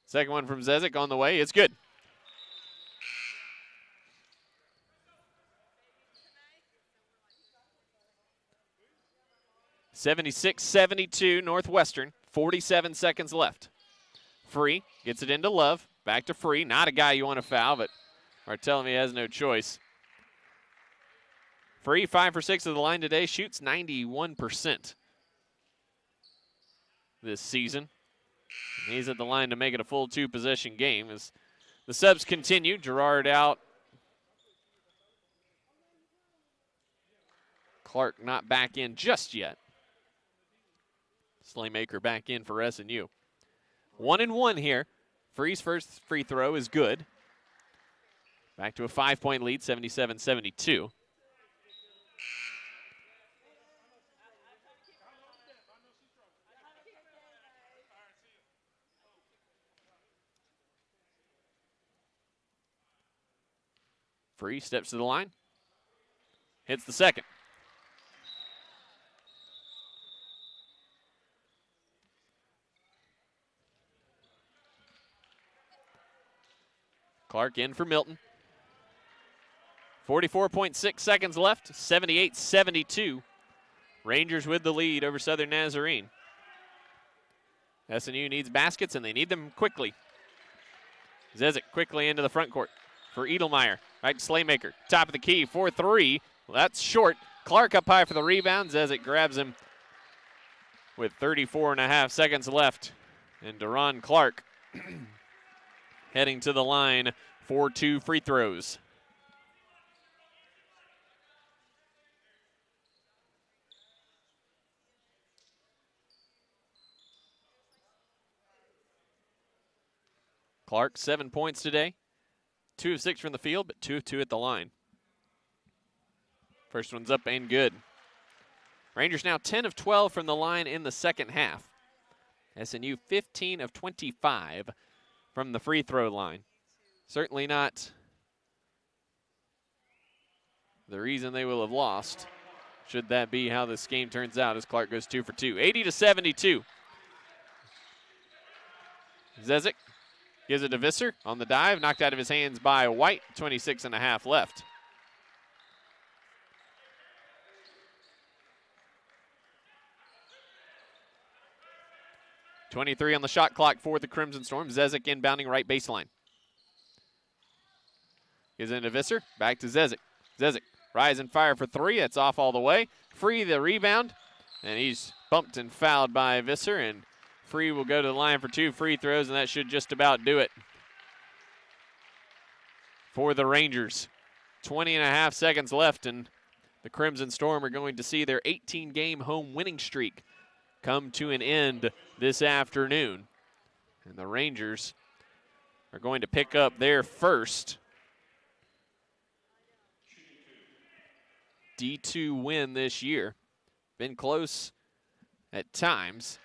Second one from Zezik on the way. It's good. (76-72) Northwestern. 47 seconds left. Free gets it into Love. Back to Free. Not a guy you want to foul, but are telling me he has no choice. Free 5 for 6 of the line today. Shoots 91% this season. He's at the line to make it a full 2-possession game as the subs continue. Gerard out. Clark not back in just yet. Slaymaker back in for SNU. 1-1 here. Free's first free throw is good. Back to a 5-point lead, 77-72. Free steps to the line. Hits the second. Clark in for Milton. 44.6 seconds left. 78-72. Rangers with the lead over Southern Nazarene. SNU needs baskets, and they need them quickly. Zezik quickly into the front court for Edelmeyer. Right to Slaymaker. Top of the key for 3. Well, that's short. Clark up high for the rebound. Zezik grabs him with 34.5 seconds left. And Deron Clark heading to the line for 2 free throws. Clark, 7 points today. 2 of 6 from the field, but 2 of 2 at the line. First one's up and good. Rangers now 10 of 12 from the line in the second half. SNU 15 of 25 from the free throw line. Certainly not the reason they will have lost, should that be how this game turns out, as Clark goes 2 for 2. 80-72. Zezik gives it to Visser on the dive, knocked out of his hands by White. 26.5 left. .23 on the shot clock for the Crimson Storm. Zezik inbounding right baseline. Gives it to Visser, back to Zezik. Zezik, rise and fire for 3. That's off all the way. Free the rebound, and he's bumped and fouled by Visser, and Free will go to the line for 2 free throws, and that should just about do it for the Rangers. 20.5 seconds left, and the Crimson Storm are going to see their 18-game home winning streak come to an end this afternoon. And the Rangers are going to pick up their first D2 win this year. Been close at times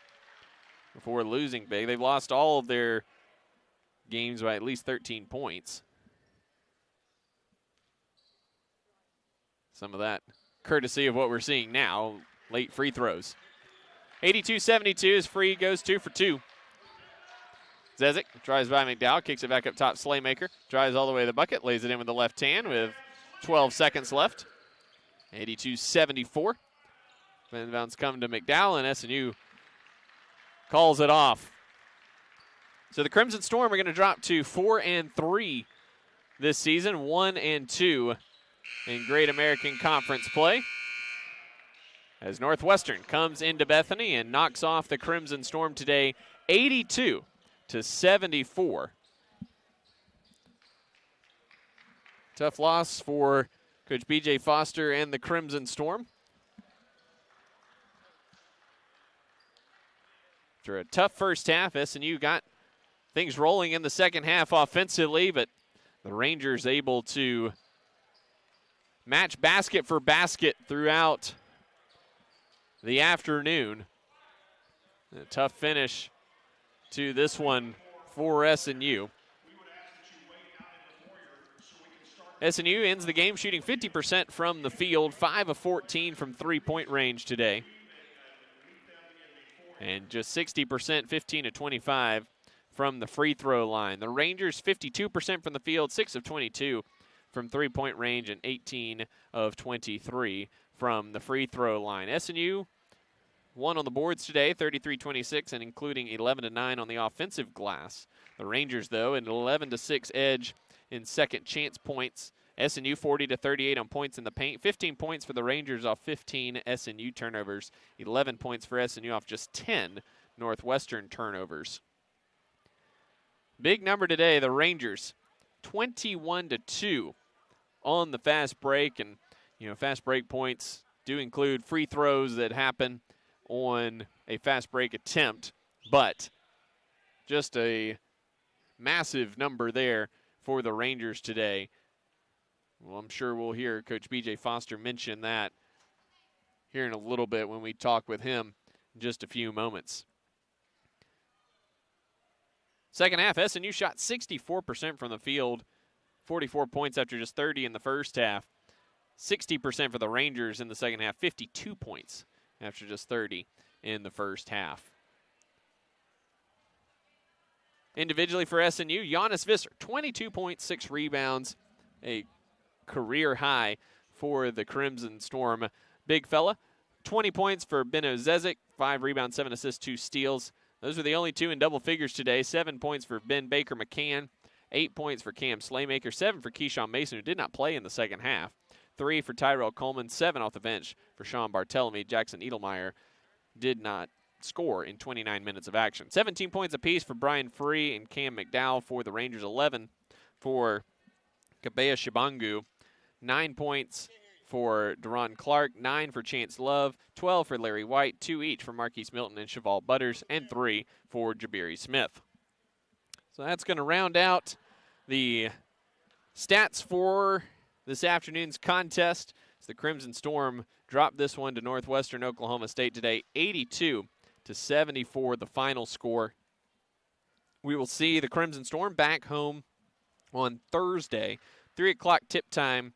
before losing big. They've lost all of their games by at least 13 points. Some of that courtesy of what we're seeing now, late free throws. 82-72 as Free goes 2 for 2. Zezik drives by McDowell, kicks it back up top. Slaymaker drives all the way to the bucket, lays it in with the left hand with 12 seconds left. 82-74. Inbounds come to McDowell, and SNU calls it off. So the Crimson Storm are going to drop to 4-3 this season, 1-2 in Great American Conference play, as Northwestern comes into Bethany and knocks off the Crimson Storm today 82-74. Tough loss for Coach B.J. Foster and the Crimson Storm. After a tough first half, SNU got things rolling in the second half offensively, but the Rangers able to match basket for basket throughout the afternoon. A tough finish to this one for SNU. SNU ends the game shooting 50% from the field, 5 of 14 from three-point range today. And just 60%, 15 of 25 from the free throw line. The Rangers 52% from the field, 6 of 22 from three-point range, and 18 of 23 from the free throw line. SNU won on the boards today, 33-26, and including 11-9 on the offensive glass. The Rangers, though, an 11-6 edge in second chance points. SNU 40-38 on points in the paint. 15 points for the Rangers off 15 SNU turnovers. 11 points for SNU off just 10 Northwestern turnovers. Big number today, the Rangers 21-2 on the fast break. And, fast break points do include free throws that happen on a fast break attempt. But just a massive number there for the Rangers today. Well, I'm sure we'll hear Coach B.J. Foster mention that here in a little bit when we talk with him in just a few moments. Second half, SNU shot 64% from the field, 44 points after just 30 in the first half. 60% for the Rangers in the second half, 52 points after just 30 in the first half. Individually for SNU, Giannis Visser, 22 points, 6 rebounds, a career high for the Crimson Storm. Big fella, 20 points for Beno Zezik, 5 rebounds, 7 assists, 2 steals. Those are the only two in double figures today. 7 points for Ben Baker McCann, 8 points for Cam Slaymaker, 7 for Keyshawn Mason, who did not play in the second half, 3 for Tyrell Coleman, 7 off the bench for Sean Barthélemy. Jackson Edelmeyer did not score in 29 minutes of action. 17 points apiece for Brian Free and Cam McDowell for the Rangers, 11 for Kabeya Shibangu, 9 points for Deron Clark, 9 for Chance Love, 12 for Larry White, 2 each for Marquise Milton and Cheval Butters, and 3 for Jabari Smith. So that's going to round out the stats for this afternoon's contest. As the Crimson Storm dropped this one to Northwestern Oklahoma State today, 82-74 the final score. We will see the Crimson Storm back home on Thursday, 3 o'clock tip time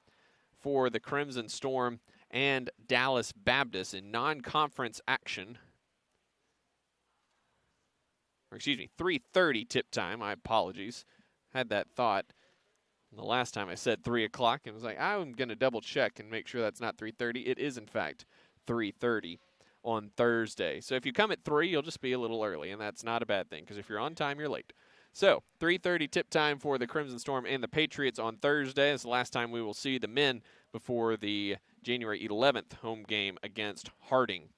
for the Crimson Storm and Dallas Baptist in non-conference action. Or excuse me, 3:30 tip time. My apologies. Had that thought the last time I said 3 o'clock and was like, I'm going to double check and make sure that's not 3:30. It is, in fact, 3:30 on Thursday. So if you come at 3, you'll just be a little early, and that's not a bad thing, because if you're on time, you're late. So 3:30 tip time for the Crimson Storm and the Patriots on Thursday. It's the last time we will see the men before the January 11th home game against Harding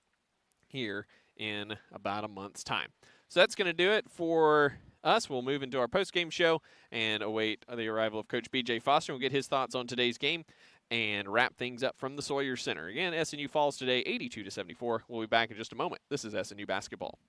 here in about a month's time. So that's going to do it for us. We'll move into our post-game show and await the arrival of Coach B.J. Foster. We'll get his thoughts on today's game and wrap things up from the Sawyer Center. Again, SNU falls today 82-74. We'll be back in just a moment. This is SNU Basketball.